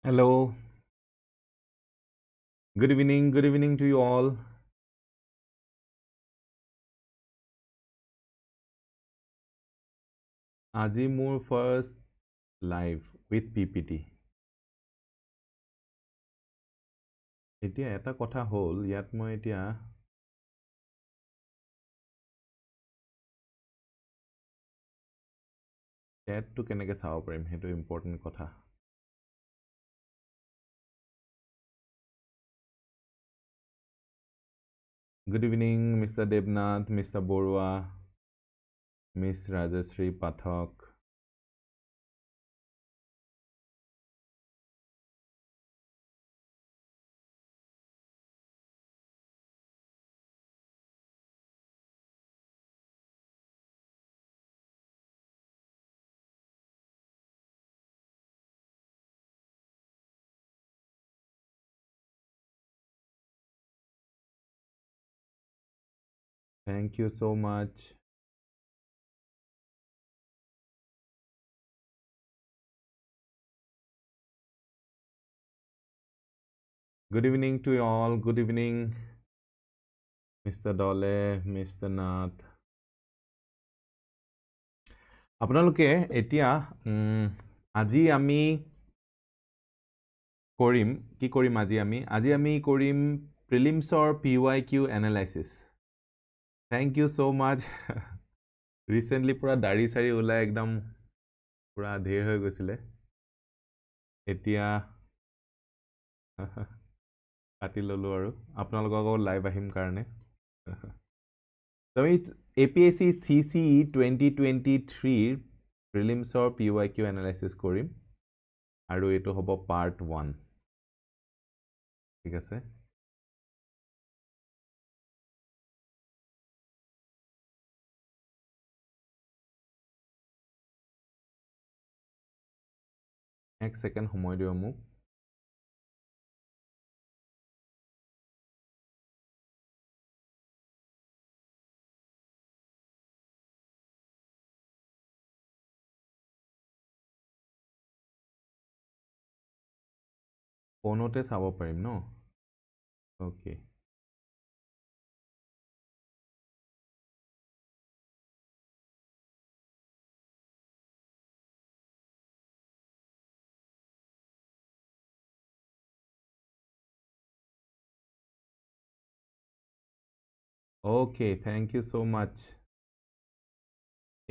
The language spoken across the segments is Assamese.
Hello, good evening to you all. আজি মোৰ first live with PPT. এতিয়া এটা কথা হ'ল ইয়াত মই এতিয়া chatটো কেনেকৈ চাব পাৰিম সেইটো ইম্পৰ্টেণ্ট কথা. Good evening, Mr. Devnath, Mr. Borua, Miss Rajashree Pathak. Thank you so much. Good evening to you all. Good evening, Mr. Dole, Mr. Nath. আপোনালোকে এতিয়া আজি আমি কৰিম কি কৰিম আজি আমি কৰিম প্ৰিলিমছৰ PYQ analysis. Thank you so much. Recently পুৰা দাড়ি সাৰি ওলাই একদম পুৰা ধেৰ হৈ গৈছিলে. এতিয়া কাটি ললো আৰু আপোনালোকক লাইভ আহিম কাৰণে. আমি APSC CCE 2023 প্ৰিলিমছৰ PYQ এনালাইসিস কৰিম আৰু এইটো হ'ব পাৰ্ট 1. ঠিক আছে. এক সেকেন্ড সময় দিও মোক. ফোনতে চাব পাৰিম ন? Okay. Okay, thank you so much.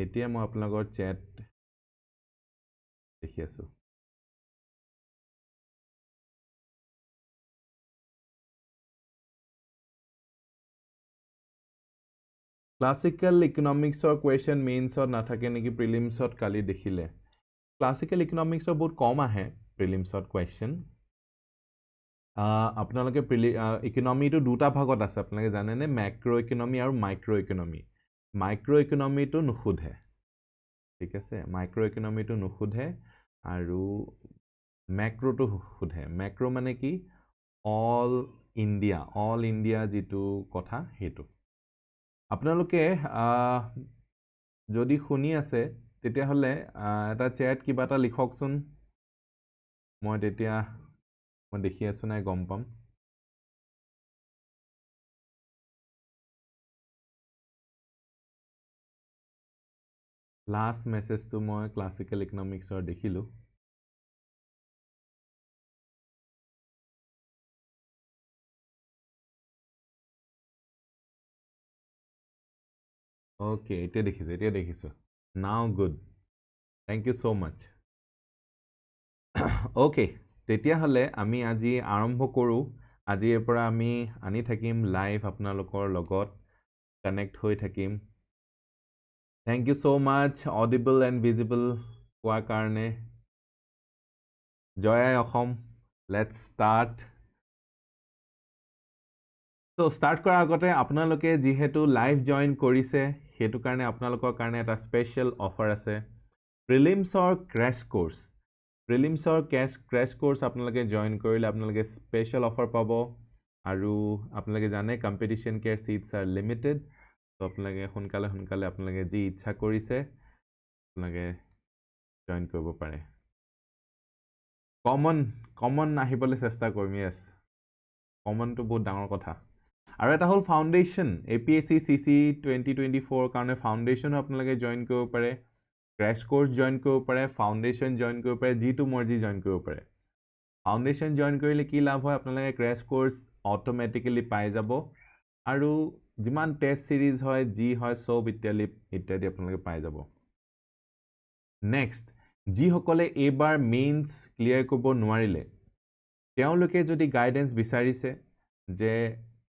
এতিয়া মই আপোনালোকৰ chat দেখি আছো. Classical economics or question means or nathake neki prelims or kali dekhile. Classical economics or bahut kom ahe prelims or question. আপোনালোকে economy to দুটা ভাগত আছে আপোনালোকে জানে নে macro economy আৰু micro economy. Micro economy to নুখুধে. ঠিক আছে micro economy to নুখুধে আৰু macro to খুধে. Macro মানে কি all India যিটো কথা হেতু. আপোনালোকে যদি শুনি আছে তেতিয়া হলে এটা chat কিবা এটা লিখকচোন. মই তেতিয়া মই দেখি আছো নাই গম পাম. লাষ্ট মেসেজটো মই ক্লাসিক্যাল ইকোনমিক্সৰ দেখিলো. ওকে, এতিয়া দেখিছো. Now good. Thank you so much. Okay, তেতিয়া হলে আমি আজি আৰম্ভ কৰো. আজিৰ পৰা আমি আনি থাকিম লাইভ আপোনালোকৰ লগত কানেক্ট হৈ থাকিম. Thank you so much audible and visible কোৱাৰ কাৰণে. জয় Assam. Let's start. So start কৰাৰ আগতে আপোনালোকে যিহেতু লাইভ জয়েন কৰিছে হেতু কাৰণে আপোনালোকৰ কাৰণে এটা স্পেশাল অফাৰ আছে. প্ৰিলিমছৰ ক্ৰেশ কোৰ্স. প্ৰিলিমছৰ ক্ৰেশ কোৰ্স আপোনালোকে জয়েন কৰিলে আপোনালোকে স্পেশাল অফাৰ পাব আৰু আপোনালোকে জানে competition care seats are limited. তো আপোনালোকে সোনকালে আপোনালোকে যি ইচ্ছা কৰিছে আপোনালোকে জয়েন কৰিব পাৰে. কমন আহিবলৈ চেষ্টা কৰিম yes কমনটো বহুত ডাঙৰ কথা আৰু এটা হ'ল ফাউণ্ডেশ্যন APSC CC 2024 কাৰণে ফাউণ্ডেশ্যনো আপোনালোকে জইন কৰিব পাৰে ক্ৰেছ কোৰ্চ জইন কৰিব পাৰে ফাউণ্ডেশ্যন জইন কৰিব পাৰে যিটো মৰ্জি জইন কৰিব পাৰে ফাউণ্ডেশ্যন জইন কৰিলে কি লাভ হয় আপোনালোকে ক্ৰেছ কোৰ্চ অট'মেটিকেলি পাই যাব আৰু যিমান টেষ্ট সিৰিজ হয় যি হয় সব ইত্যাদি আপোনালোকে পাই যাব নেক্সট যিসকলে এইবাৰ মেইনছ ক্লিয়াৰ কৰিব নোৱাৰিলে তেওঁলোকে যদি গাইডেন্স বিচাৰিছে যে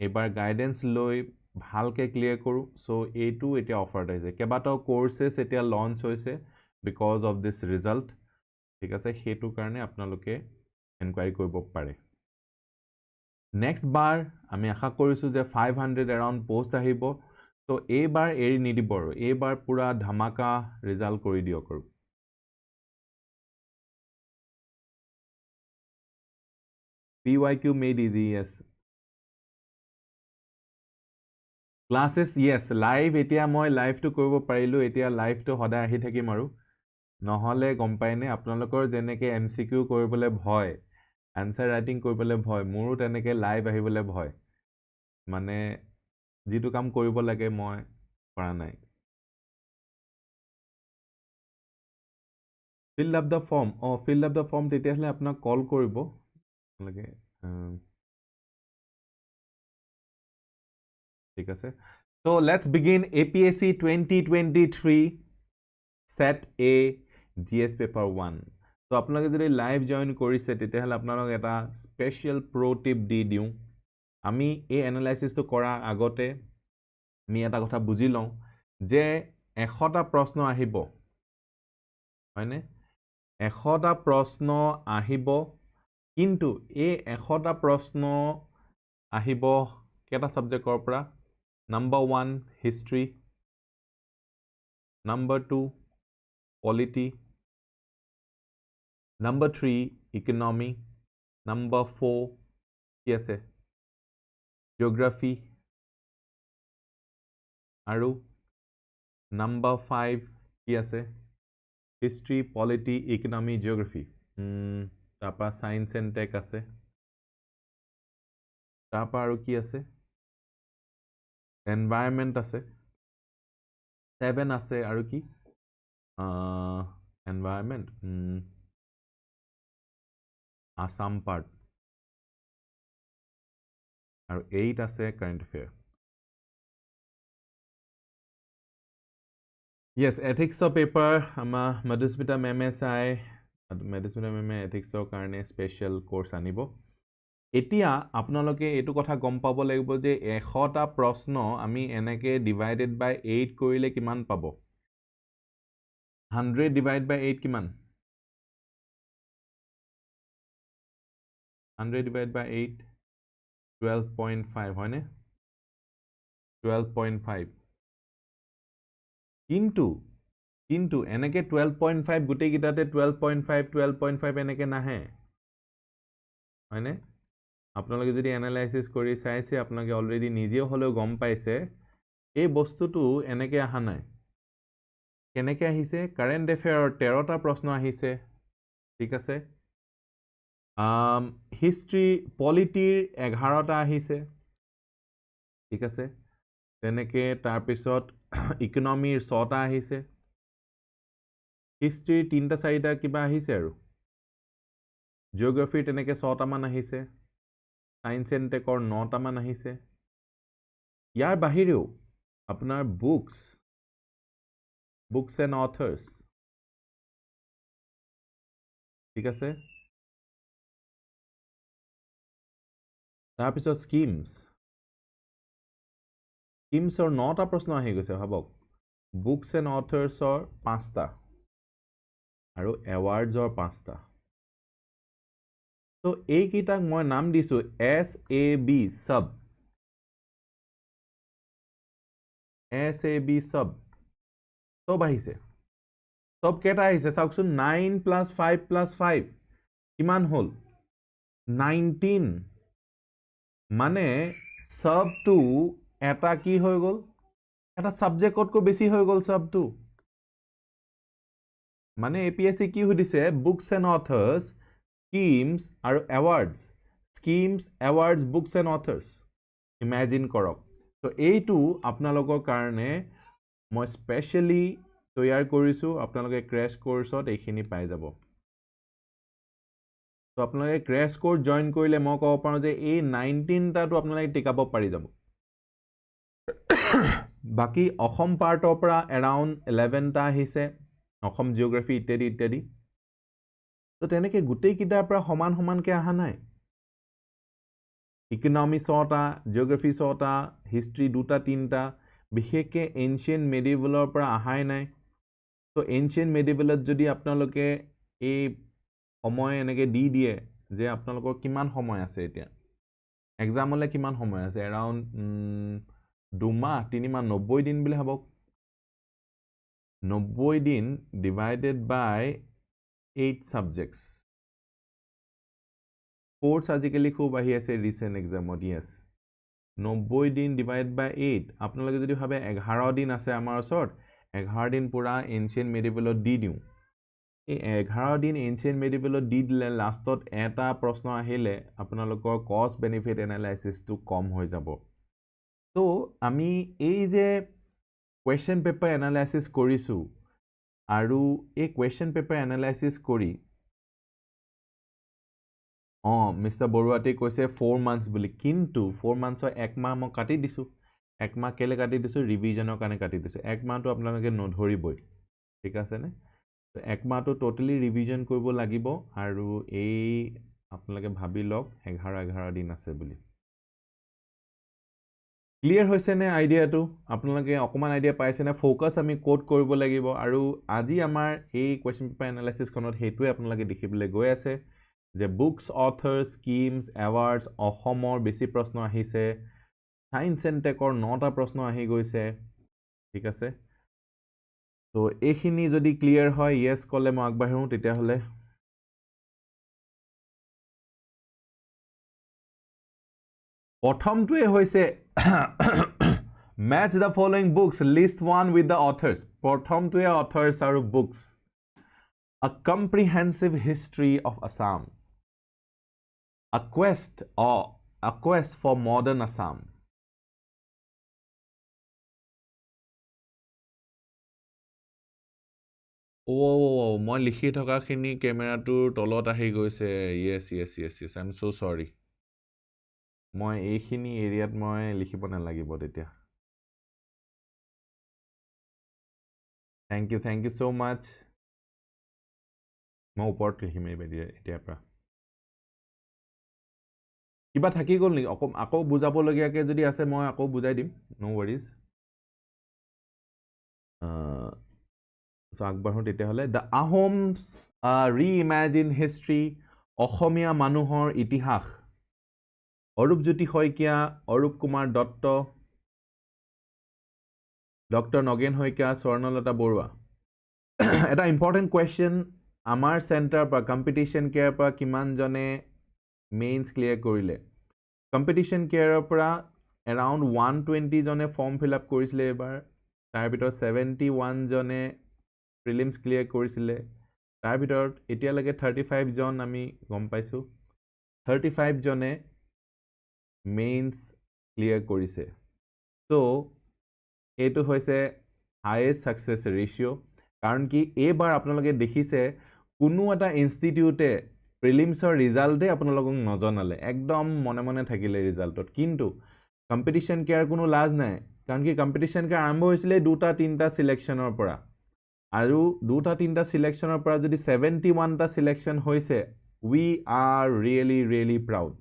এইবাৰ গাইডেন্স লৈ ভালকে ক্লিয়াৰ কৰো সো এইটো এতিয়া অফাৰত আহিছে কেইবাটাও কোৰ্सेছ এতিয়া লঞ্চ হৈছে বিকজ অফ দিস ৰিজাল্ট ঠিক আছে সেইটো কাৰণে আপোনালোকে এনকুৱাৰি কৰিব পাৰে নেক্সট বাৰ আমি আশা কৰিছো যে 500 এৰাউণ্ড পোষ্ট আহিব সো এইবাৰ এৰি নিদিব আৰু এইবাৰ পুৰা ধামাকা ৰিজাল্ট কৰি দিয়ক আৰু PYQ made easy yes classes yes live এতিয়া মই লাইভটো কৰিব পাৰিলো এতিয়া লাইভটো সদায় আহি থাকিম আৰু নহলে গম পাইনে আপোনালোকৰ যেনেকে MCQ কৰিবলৈ ভয় আনসাৰ ৰাইটিং কৰিবলৈ ভয় মোৰো তেনেকে লাইভ আহিবলৈ ভয় মানে যিটো কাম কৰিব লাগে মই কৰা নাই fill up the form fill up the form তেতিয়াহলে আপোনাক কল কৰিব লাগে ঠিক আছে so let's begin APSC 2023 set A GS paper 1 so আপোনালোকে যদি লাইভ জয়েন কৰিছে তেতিয়াহলে আপোনালোক এটা স্পেশাল প্ৰো টিপ দি দিও আমি এই এনালাইসিসটো কৰা আগতে আমি এটা কথা বুজি লওঁ যে 100টা প্ৰশ্ন আহিব হয়নে 100টা প্ৰশ্ন আহিব কিন্তু এই 100টা প্ৰশ্ন আহিব কেটা সাবজেক্টৰ পৰা number 1 history number 2 polity number 3 economy number 4 কি আছে geography আৰু number 5 কি আছে history polity economy geography তাপা science and tech আছে তাপা আৰু কি আছে environment আছে 7 আছে আৰু কি environment Assam part আৰু 8 আছে current affair yes ethics paper ama Madhusmita meme sai Madhusmita meme ethics কাৰণে স্পেশাল কোর্স আনিব এতিয়া আপোনালোকে এটো কথা গম পাব লাগিব যে 100টা প্ৰশ্ন আমি এনেকে ডিভাইডেড বাই 8 কৰিলে কিমান পাব 100 ডিভাইড বাই 8 কিমান 100 ডিভাইড বাই 8 12.5 হয়নে 12.5 কিন্তু এনেকে 12.5 গুটে গিটাতে 12.5 এনেকে নাহে হয়নে আপোনালোকে যদি এনালাইসিস কৰি চাইছে আপোনালোকে অলৰেডি নিজেও হলেও গম পাইছে এই বস্তুটো এনেকে আহা নাই কেনেকে আহিছে কারেন্ট অ্যাফেয়াৰৰ 13টা প্ৰশ্ন আহিছে ঠিক আছে হিষ্ট্ৰি পলিটিৰ 11টা আহিছে ঠিক আছে তেনেকে তাৰ পিছত ইকোনমিৰ 6টা আহিছে হিষ্ট্ৰি 3টা 4টা কিবা আহিছে আৰু জিওগ্ৰাফি তেনেকে 6টা মান আহিছে সায়েন্স এন্ড টেকৰ 9টা মান আহিছে ইয়াৰ বাহিৰেও আপোনাৰ বুকস এন্ড অথৰ্স ঠিক আছে তাৰ পিছত স্কিমছৰ 9টা প্ৰশ্ন আহি গৈছে ভাবক বুকস এন্ড অথৰ্সৰ 5টা আৰু এৱাৰ্ডছৰ 5টা তো এই কিটাক মই নাম দিছো SAB sub সব আহিছে সব কেটা আহিছে চাওকচোন 9 + 5 + 5 কিমান হল 19 মানে সবটো এটা কি হৈ গল এটা সাবজেক্টতকৈ বেছি হৈ গল সবটো মানে APSC কি সুধিছে বুকস এন্ড অথৰ্স schemes আৰু awards schemes awards books and authors imagine কৰক তো এইটো আপোনালোকৰ কাৰণে মই স্পেশালি তৈয়াৰ কৰিছো আপোনালোকে ক্ৰেশ কোৰ্সত এইখিনি পাই যাব তো আপোনালোকে ক্ৰেশ কোৰ্স জয়েন কৰিলে মই ক'ব পাৰো যে এই 19 টাটো আপোনালোকে টিকাব পাৰি যাব বাকি অসম পাৰ্টৰ পৰা around 11 টা আহিছে অসম জিওগ্ৰাফি ইত্যাদি ইত্যাদি তো তেনেকে গুটেই কিটাৰ পৰা সমান কে আহা নাই ইকোনমিক্স ছটা জিওগ্ৰাফি ছটা হিষ্ট্ৰি দুটা তিনটা বিশেষকে এনশিয়েন্ট মেডিভেলৰ পৰা আহাই নাই তো এনশিয়েন্ট মেডিভেলত যদি আপোনালোকে এই সময় এনেকে দি দিয়ে যে আপোনালোকৰ কিমান সময় আছে এতিয়া এক্সামলে কিমান সময় আছে around 2 মাহ 3 মাহ 90 দিন বুলি ভাবক 90 দিন divided by 8 subjects sports আজিকালি খুব আহি আছে ৰিসেন্ট এক্সামত yes 90 দিন ডিভাইড বাই 8 আপোনালোকে যদি ভাবে 11 দিন আছে আমাৰ ওচৰত 11 দিন পুৰা এনশিয়েন্ট মেডিভেলত দি দিও এই 11 দিন এনশিয়েন্ট মেডিভেলত দি দিলে লাষ্টত এটা প্ৰশ্ন আহিলে আপোনালোকৰ কষ্ট বেনিফিট এনালাইসিস টো কম হৈ যাব তো আমি এই যে কোৱেশ্চন পেপাৰ এনালাইসিস কৰিছো আৰু এই কোৱেশ্চন পেপাৰ এনালাইসিস কৰি মিস্টাৰ বৰুৱাতে কৈছে 4 মান্থস বুলি কিন্তু 4 মান্থসৰ 1 মাহ মই কাটি দিছো 1 মাহ কেলে কাটি দিছো ৰিভিজনৰ কাৰণে কাটি দিছো 1 মাহটো আপোনালোকে নধৰিবই ঠিক আছে নে তো 1 মাহটো টোটালি ৰিভিজন কৰিব লাগিব আৰু এই আপোনালোকে ভাবি লওক 11 দিন আছে বুলি ক্লিয়াৰ হৈছে নে আইডিয়াটো আপোনালোকে অকমান আইডিয়া পাইছে নে ফোকাস আমি কোড কৰিব লাগিব আৰু আজি আমাৰ এই কোৱেশ্চন পেপাৰ এনালাইসিস খনত হেতুৱে আপোনালোকে দেখিবলৈ গৈ আছে যে বুকস অথৰ্স স্কিমস এৱাৰ্ডস অসমৰ বেছি প্ৰশ্ন আহিছে সায়েন্স এণ্ড টেকৰ 9টা প্ৰশ্ন আহি গৈছে ঠিক আছে তো এইখিনি যদি ক্লিয়াৰ হয় ইয়েস কলে মই আগবাঢ়ো তেতিয়া হলে প্ৰথমটোৱে হৈছে match the following books list one with the authors প্ৰথমটোৱে authors আৰু books a comprehensive history of Assam a quest for modern Assam মই লিখি থকা খিনি কেমেৰাটোৰ তলত আহি গৈছে yes I'm so sorry মই এইখিনি এৰিয়াত মই লিখিব নালাগিব তেতিয়া thank you so much মই ওপৰত লিখিম এতিয়া পৰা কিবা থাকি গল নি আকৌ বুজাব লগিয়াকে যদি আছে মই আকৌ বুজাই দিম নো ওয়াৰিজ সো আগবাঢ়ো তেতিয়া হলে the Ahoms reimagine history অসমীয়া মানুহৰ ইতিহাস অৰূপজ্যোতি শইকীয়া অৰূপ কুমাৰ দত্ত ডক্টৰ নগেন শইকীয়া স্বৰ্ণলতা বৰুৱা এটা ইম্পৰ্টেন্ট কোৱেশ্চন আমাৰ চেণ্টাৰ পৰা কম্পিটিশন কেয়াৰ পৰা কিমান জনে মেইনছ ক্লিয়াৰ কৰিলে কম্পিটিশন কেয়াৰৰ পৰা around 120 জনে ফৰ্ম ফিল আপ কৰিছিলে এবাৰ তাৰ ভিতৰত 71 জনে প্ৰিলিমছ ক্লিয়াৰ কৰিছিলে তাৰ ভিতৰত এতিয়ালৈকে 35 জন আমি গম পাইছো 35 জনে মেইনছ ক্লিয়াৰ কৰিছে তো এইটো হৈছে হাইয়েষ্ট সাকসেস ৰেশিও কাৰণ কি এবাৰ আপোনালোকে দেখিছে কোনো এটা ইনষ্টিটিউটে প্ৰিলিমছৰ ৰিজাল্টে আপোনালোকক নজনালে একদম মনে মনে থাকিলে ৰিজাল্টত কিন্তু কম্পিটিশন কেয়াৰ কোনো লাজ নাই কাৰণ কি কম্পিটিশন কেয়াৰ আৰম্ভ হৈছিলে দুটা তিনটা সিলেকশনৰ পৰা আৰু দুটা তিনটা সিলেকশনৰ পৰা যদি 71 টা সিলেকশন হৈছে we are really proud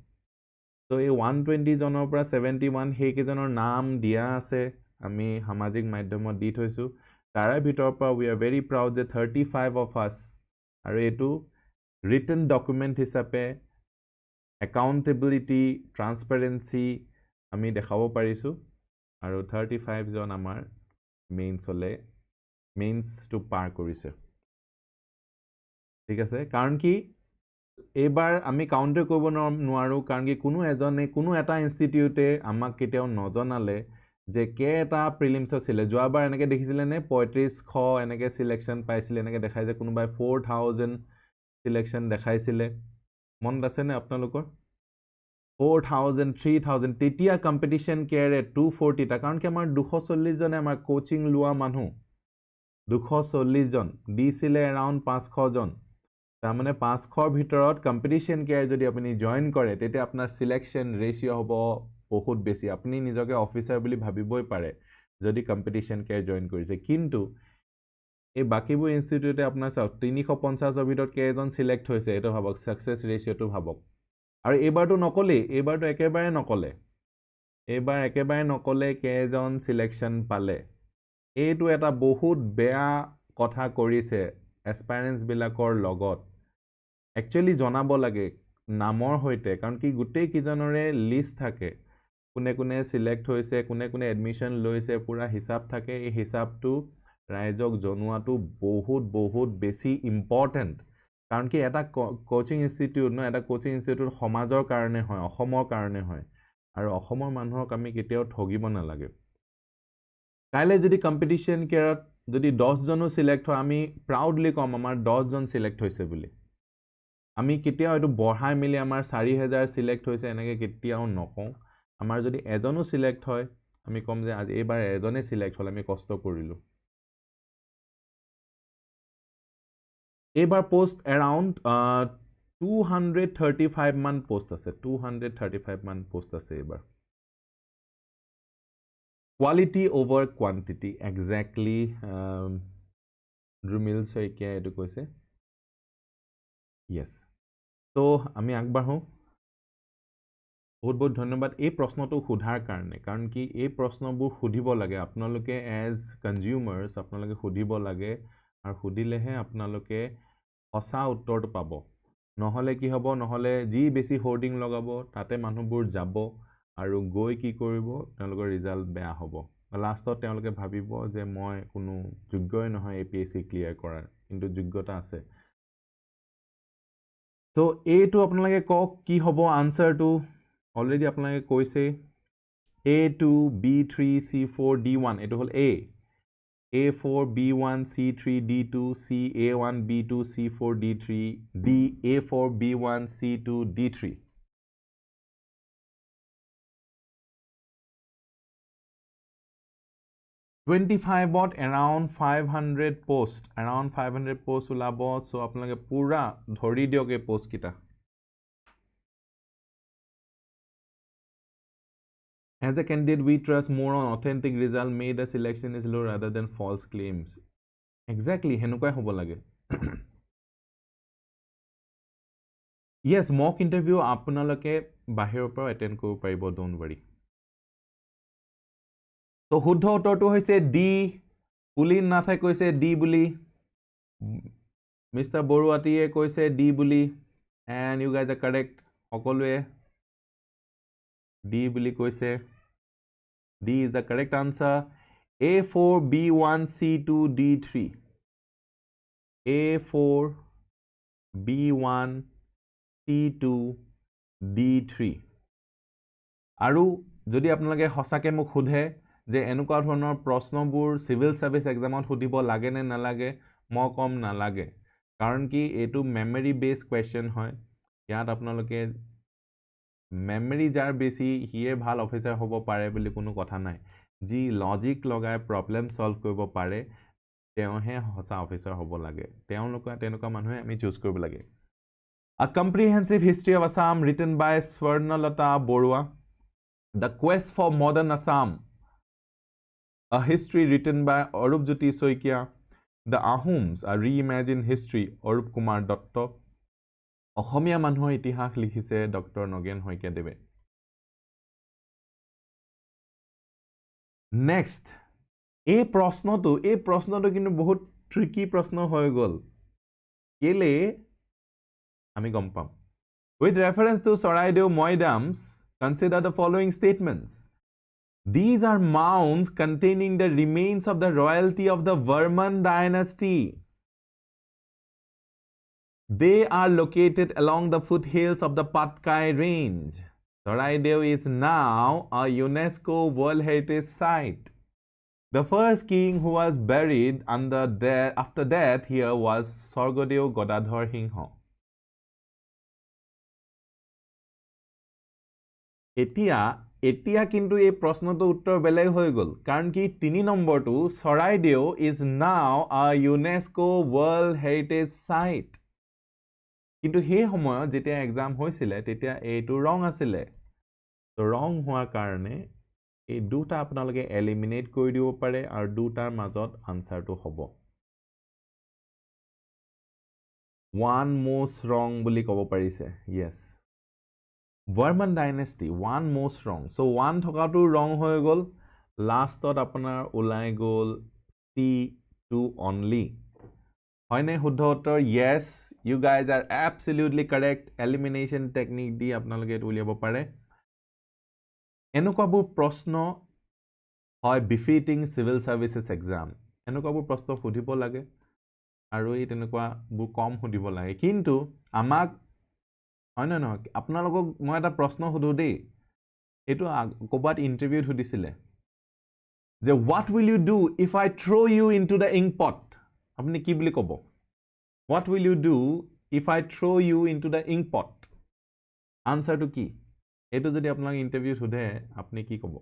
তো এই 120 জনৰ পৰা 71 হেই কেজনৰ নাম দিয়া আছে আমি সামাজিক মাধ্যমত দি থৈছো তাৰে ভিতৰ পৰা we are very proud যে 35 of us আৰু এটো written document হিচাপে accountability transparency আমি দেখাব পাৰিছো আৰু 35 জন আমাৰ মেইনছ টু পাৰ কৰিছে ঠিক আছে কাৰণ কি এবাৰ আমি কাউন্টাৰ কৰিব নোৱাৰো কাৰণ কি কোনো এজনে কোনো এটা ইনষ্টিটিউটে আমাক কেতিয়াও নজনালে যে কেটা প্ৰিলিমছত ছিল যোৱাবাৰ এনেকে দেখিছিলে নে 3500 এনেকে সিলেকশন পাইছিলে এনেকে দেখাই যে কোনোবাই 4000 সিলেকশন দেখাইছিলে মনত আছেনে আপোনালোকৰ 4000 3000 তেতিয়া কম্পিটিশ্যন কেয়াৰে 240 টা কাৰণ কি আমাৰ 240 জনে আমাৰ কোচিং লোৱা মানুহ 240 জন দিছিলে এৰাউণ্ড 500 জন তাৰমানে 500ৰ ভিতৰত কম্পিটিশ্যন কেয়াৰ যদি আপুনি জয়েন কৰে তেতিয়া আপোনাৰ সিলেকশ্যন ৰেশিও হ'ব বহুত বেছি আপুনি নিজকে অফিচাৰ বুলি ভাবিবই পাৰে যদি কম্পিটিশ্যন কেয়াৰ জয়েন কৰিছে কিন্তু এই বাকিবোৰ ইনষ্টিটিউটে আপোনাৰ চাওক 350ৰ ভিতৰত কেইজন সিলেক্ট হৈছে এটা ভাবক সাকসেস ৰেশিওটো ভাবক আৰু এবাৰটো নকলে এবাৰটো একেবাৰে নকলে এবাৰ একেবাৰে নকলে কেইজন সিলেকশ্যন পালে এইটো এটা বহুত বেয়া কথা কৰিছে এসপাইৰেন্টস বিলাকৰ লগত একচুয়ালি জনাব লাগে নামৰ হৈতে কাৰণ কি গুটেই কিজনৰে লিষ্ট থাকে কোনে কোনে সিলেক্ট হৈছে কোনে কোনে এডমিশন লৈছে পুৰা হিসাব থাকে এই হিসাবটো ৰাইজক জনোৱাটো বহুত বেছি ইম্পৰ্টেন্ট কাৰণ কি এটা কোচিং ইনষ্টিটিউট ন এটা কোচিং ইনষ্টিটিউট সমাজৰ কাৰণে হয় অসমৰ কাৰণে হয় আৰু অসমৰ মানুহক আমি কেতিয়াও ঠগিব নালাগে কাইলে যদি কম্পিটিশন কেয়াৰত যদি 10 জনো সিলেক্ট হয় আমি প্ৰাউডলি কম আমাৰ 10 জন সিলেক্ট হৈছে বুলি আমি কেতিয়াও এটো বঢ়াই মিলি আমাৰ 4000 সিলেক্ট হৈছে এনেকে কেতিয়াও নকওঁ আমাৰ যদি এজনো সিলেক্ট হয় আমি কম যে আজি এবাৰ এজনে সিলেক্ট হল আমি কষ্ট কৰিলো এবাৰ পোষ্ট এৰাউণ্ড 235 মান পোষ্ট আছে 235 মান পোষ্ট আছে এবাৰ quality over quantity exactly Drumil Saikia এটো কৈছে ইয়েস তো আমি আগবাঢ়ো বহুত ধন্যবাদ এই প্ৰশ্নটো সুধাৰ কাৰণে কাৰণ কি এই প্ৰশ্নবোৰ সুধিব লাগে আপোনালোকে এজ কনজিউমাৰ্স আপোনালোকে সুধিব লাগে আৰু সুধিলেহে আপোনালোকে সঁচা উত্তৰটো পাব নহলে কি হ'ব নহলে যি বেছি হোৰ্ডিং লগাব তাতে মানুহবোৰ যাব আৰু গৈ কি কৰিব তেওঁলোকৰ ৰিজাল্ট বেয়া হ'ব লাষ্টত তেওঁলোকে ভাবিব যে মই কোনো যোগ্যই নহয় APSC ক্লিয়াৰ কৰাৰ কিন্তু যোগ্যতা আছে তো এইটো আপোনালোকে কক কি হ'ব আনসাৰটো অলৰেডি আপোনালোকে কৈছে A2 B3 C4 D1 এটো হল A A4 B1 C3 D2 C A1 B2 C4 D3 D A4 B1 C2 D3 25ত around 500 post ওলাব সো আপোনালোকে পুৰা ধৰি দিওক এই পোষ্ট কিটা As a candidate, we trust more on authentic result made a selection is low rather than false claims. Exactly, henukai hobo lage. Yes, mock interview apnaloke bahir pora attend kobo paribo, don't worry. So শুদ্ধ উত্তৰটো হৈছে D পুলিন নাথে কৈছে D বুলি Mr. Boruatiye কৈছে D বুলি and you guys are correct সকলোৱে D বুলি কৈছে D is the correct answer A4 B1 C2 D3 A4 B1 C2 D3 আৰু যদি আপোনালোকে হসাকে মোক খুধে যে এনেকুৱা ধৰণৰ প্ৰশ্নবোৰ সিভিল সাৰ্ভিস এক্সামত সুধিব লাগে নে নালাগে মই কম নালাগে কাৰণ কি এটো মেমৰি বেস কোৱেশ্চন হয় ইয়াত আপোনালোকে মেমৰি যাৰ বেছি হিয়ে ভাল অফিচাৰ হ'ব পাৰে বুলি কোনো কথা নাই যি লজিক লগাই প্ৰবলেম সলভ কৰিব পাৰে তেওঁহে হসা অফিচাৰ হ'ব লাগে তেনেকুৱা মানুহে আমি চুজ কৰিব লাগে A comprehensive history of Assam written by Swarnalata Borua The Quest for Modern Assam A history written by Arupjyoti Soikia The Ahoms A Reimagined History Arup Kumar Dotto অসমীয়া মানুহৰ ইতিহাস লিখিছে ডক্টৰ নগেন হৈকে দেবে নেক্সট এই প্ৰশ্নটো কিন্তু বহুত ট্ৰিকি প্ৰশ্ন হৈ গল কেলে আমি গম পাম with reference to Charaideo Maidams consider the following statements These are mounds containing the remains of the royalty of the Varman dynasty They are located along the foothills of the Patkai range. Charaideo is now a UNESCO World Heritage Site. The first king who was buried after death here was Swargadeo Godadhar Singha. এতিয়া কিন্তু এই প্ৰশ্নটো উত্তৰ বেলেগ হৈ গ'ল কাৰণ কি 3 নম্বৰটো Charaideo is now a UNESCO World Heritage Site কিন্তু সেই সময়ত যেতিয়া এক্সাম হৈছিলে তেতিয়া এইটো ৰং আছিলে তো ৰং হোৱাৰ কাৰণে এই দুটা আপোনালোকে এলিমিনেট কৰি দিব পাৰে আৰু দুটাৰ মাজত আনসাৰটো হ'ব one most wrong বুলি ক'ব পাৰিছে yes Varman dynasty one most wrong so one থকাটো wrong হৈ গ'ল লাষ্টত আপোনাৰ ওলাই গ'ল C2 only হয়নে শুদ্ধ উত্তৰ yes you guys are absolutely correct elimination technique দি আপোনালোকে এটো উলিয়াব পাৰে এনেকুৱাবোৰ প্ৰশ্ন হয় befitting civil services exam এনেকুৱাবোৰ প্ৰশ্ন সুধিব লাগে আৰু এই তেনেকুৱাবোৰ কম সুধিব লাগে কিন্তু আমাক হয় না নহয় আপোনালোকক মই এটা প্ৰশ্ন সুধো দেই এটো কবাত ইন্টাৰভিউত সুধিছিলে যে what will you do if I throw you into the ink pot আপুনি কি বুলি ক'ব what will you do if I throw you into the ink pot answer to কি এটো যদি আপোনাক ইন্টাৰভিউত সুধে আপুনি কি ক'ব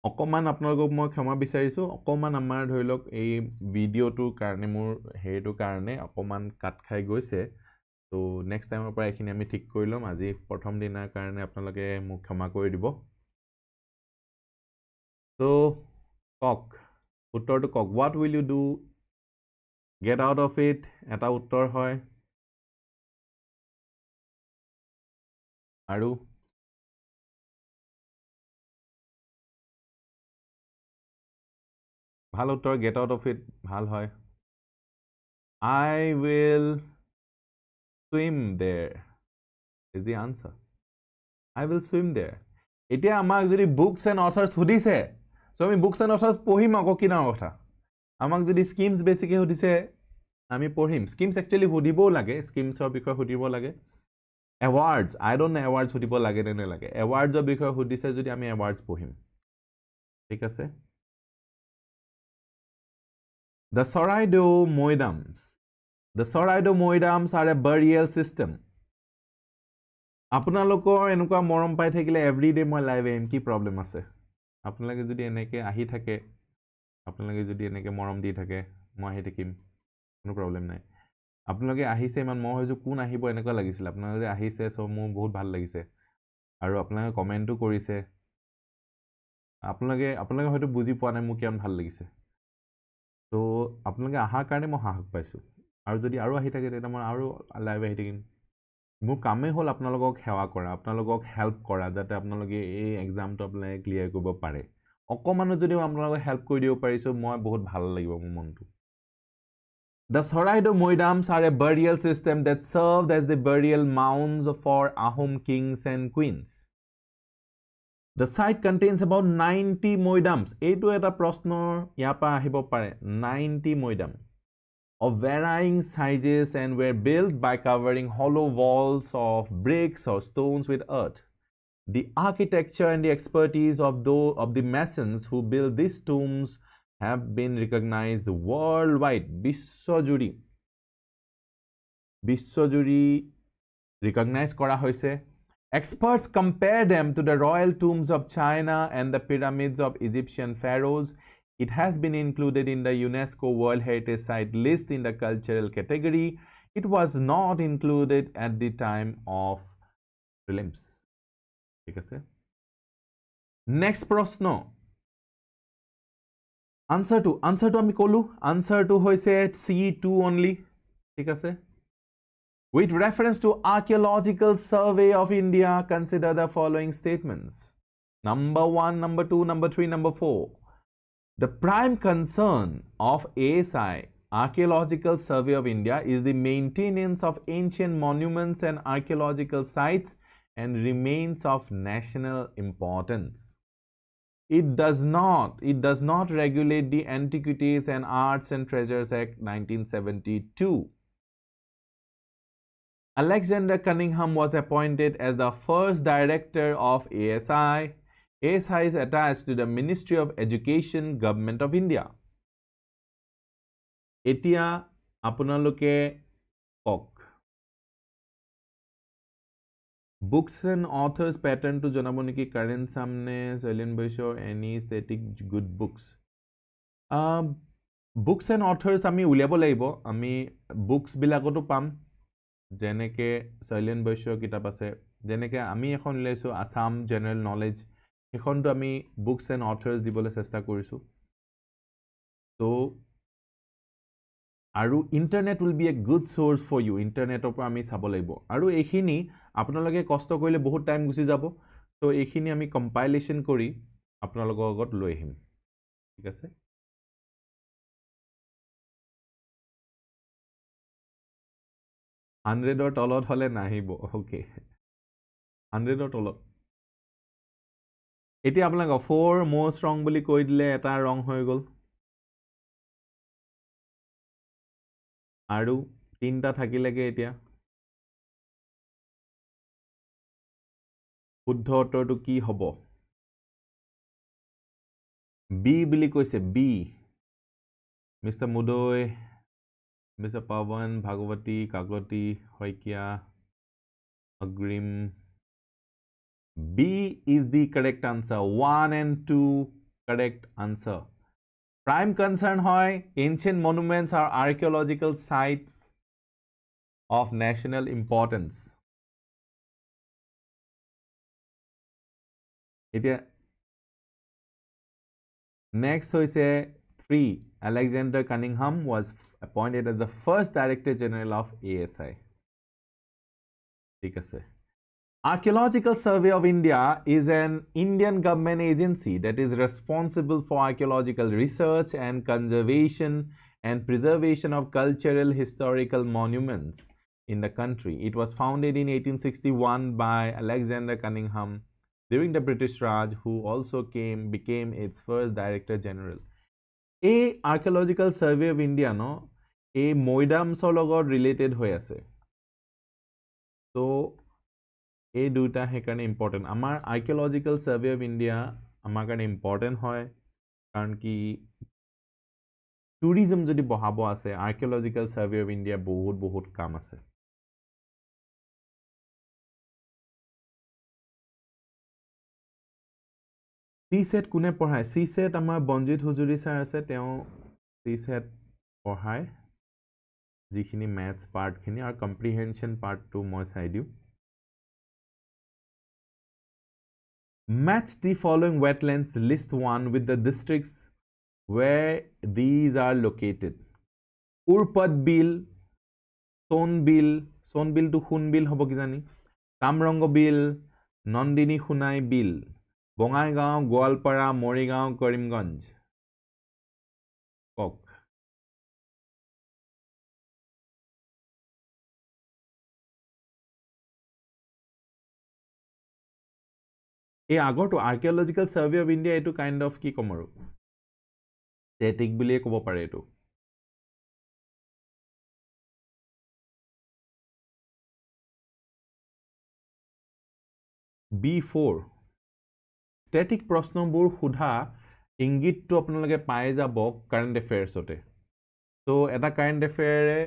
অকমান আপোনালোকক মই ক্ষমা বিচাৰিছো অকমান আমাৰ ধৰিলক এই ভিডিওটোৰ কাৰণে মোৰ হেৰিটো কাৰণে অকমান কাট খাই গৈছে তো নেক্সট টাইমৰ পৰা এখিনি আমি ঠিক কৰি লম আজি প্ৰথম দিনৰ কাৰণে আপোনালোকে মোক ক্ষমা কৰি দিব তো কক উত্তৰটো কক what will you do get out of it এটা উত্তৰ হয় আৰু ভাল উত্তৰ get out of it ভাল হয় I will swim there is the answer I will swim there এতিয়া আমাক যদি books and authors সুধিছে so আমি books and authors পঢ়িম আকৌ কি না কথা আমাক যদি schemes বেছিকে সুধিছে আমি পঢ়িম schemes actually সুধিবও লাগে schemesৰ বিষয় সুধিব লাগে awards I don't know awards সুধিব লাগে নে নালাগে awards ৰ বিষয় সুধিছে যদি আমি awards পঢ়িম ঠিক আছে The Charaideo Maidams The Charaideo Maidams are a burial system আপোনালোকৰ এনেকুৱা মৰম পাই থাকিলে এভৰিডে মই লাইভ আহিম কি প্ৰবলেম আছে আপোনালোকে যদি এনেকে আহি থাকে আপোনালোকে যদি এনেকে মৰম দি থাকে মই আহি থাকিম কোনো প্ৰবলেম নাই আপোনালোকে আহিছে ইমান মই হয়তো কোন আহিব এনেকুৱা লাগিছিল আপোনালোকে আহিছে সো মোৰ বহুত ভাল লাগিছে আৰু আপোনালোকে কমেন্টও কৰিছে আপোনালোকে হয়তো বুজি পোৱা নাই মোক কিমান ভাল লাগিছে তো আপোনালোকে আহাৰ কাৰণে মই সাহস পাইছো আৰু যদি আৰু আহি থাকে তেতিয়া মই আৰু লাইভ আহি থাকিম মোৰ কামে হ'ল আপোনালোকক সেৱা কৰা আপোনালোকক হেল্প কৰা যাতে আপোনালোকে এই এক্সামটো আপোনালোকে ক্লিয়াৰ কৰিব পাৰে অকমানো যদি আপোনালোকক হেল্প কৰি দিব পাৰিছো মই বহুত ভাল লাগিব মোৰ মনটো The Charaideo Maidams are a burial system that served as the burial mounds for Ahom kings and queens. The site contains about 90 Maidams. এইটো এটা প্ৰশ্নৰ ইয়াপা আহিব পাৰে 90 Maidam of varying sizes and were built by covering hollow walls of bricks or stones with earth. The architecture and the expertise of the masons who built these tombs have been recognized worldwide. Biswajuri recognized kora hoise. Experts compare them to the royal tombs of China and the pyramids of Egyptian pharaohs. It has been included in the UNESCO World Heritage Site list in the cultural category. It was not included at the time of prelims. ঠিক আছে next প্রশ্ন answer to আমি কলো answer to hoise C2 only ঠিক আছে with reference to Archaeological Survey of India consider the following statements number 1 number 2 number 3 number 4 The prime concern of ASI Archaeological Survey of India is the maintenance of ancient monuments and archaeological sites and remains of national importance. It does not regulate the Antiquities and Arts and Treasures Act 1972. Alexander Cunningham was appointed as the first director of ASI. ASI is attached to the Ministry of Education, Government of India. Etia apunaloke kok Books and authors pattern to janabo neki Karan samne Silent Boysor any static good books. Books and authors ami uliabo laibo ami books bilagoto pam jeneke Silent Boysor kitab ase jeneke ami ekhon leiso Assam general knowledge ekhon to ami books and authors dibole chesta korisu. So আৰু internet will be a good source for you. Internet opor ami sabo laibo আৰু ekhini আপোনালোকে কষ্ট কৰিলে বহুত টাইম গুছি যাব তো এখিনি আমি কম্পাইলেশন কৰি আপোনালোকৰ আগত লৈ আহিম ঠিক আছে 100 তলত হলে নাহিব ওকে 100 তলত এতিয়া আপোনালোক 4 most wrong বুলি কৈ দিলে এটা wrong হৈ গল আৰু তিনটা থাকিলেগে এতিয়া শুদ্ধ উত্তৰটো কি হ'ব বি বুলি কৈছে বি মিস্টাৰ মুদৈ মিস্টাৰ পাৱন ভাগৱতী Kakati হৈকিয়া অগ্ৰিম B is the correct answer 1 and 2 correct answer prime concern hoy ancient monuments are archaeological sites of national importance এতিয়া next hoise 3 Alexander Cunningham was appointed as the first director general of ASI ঠিক আছে Archaeological Survey of India is an Indian government agency that is responsible for archaeological research and conservation and preservation of cultural historical monuments in the country. It was founded in 1861 by Alexander Cunningham during the British Raj, who also became its first Director General. A Archaeological Survey of India no a Maidams logot related hoy ase. So এই দুটা হেকাৰণে ইম্পৰ্টেন্ট আমাৰ আৰ্কিওলজিক্যাল সাৰ্ভে অফ ইন্ডিয়া আমাৰ কাৰণে ইম্পৰ্টেন্ট হয় কাৰণ কি টুৰিজম যদি বহাব আছে আৰ্কিওলজিক্যাল সাৰ্ভে অফ ইন্ডিয়া বহুত কাম আছে সিসেট কোনে পঢ়ায় সিসেট আমাৰ বঞ্জিত হুজুৰি স্যাৰ আছে তেওঁ সিসেট পঢ়ায় যিখিনি ম্যাথছ পাৰ্ট খিনি আৰু কম্প্ৰিহেনশন পাৰ্টটো মই চাই দিও Match the following wetlands list 1 with the districts where these are located. Urpad Bill, Sonbil to Hunbil hobo ki jani. Kamrongo Bill, Nandini Hunai Bill. Bongaigaon, Gwalpara, Morigaon, Karimganj. Kok. এই আগৰটো আৰ্কিওলজিক্যাল সাৰ্ভে অফ ইন্ডিয়া এটো কাইন্ড অফ কি কমৰো স্ট্যাটিক বুলি ক'ব পাৰে এটো B4 স্ট্যাটিক প্ৰশ্নবোৰ সুধা ইংগিতটো আপোনালোকে পাই যাব কাৰেন্ট এফেয়াৰ্সতে তো এটা কাৰেন্ট এফেয়াৰে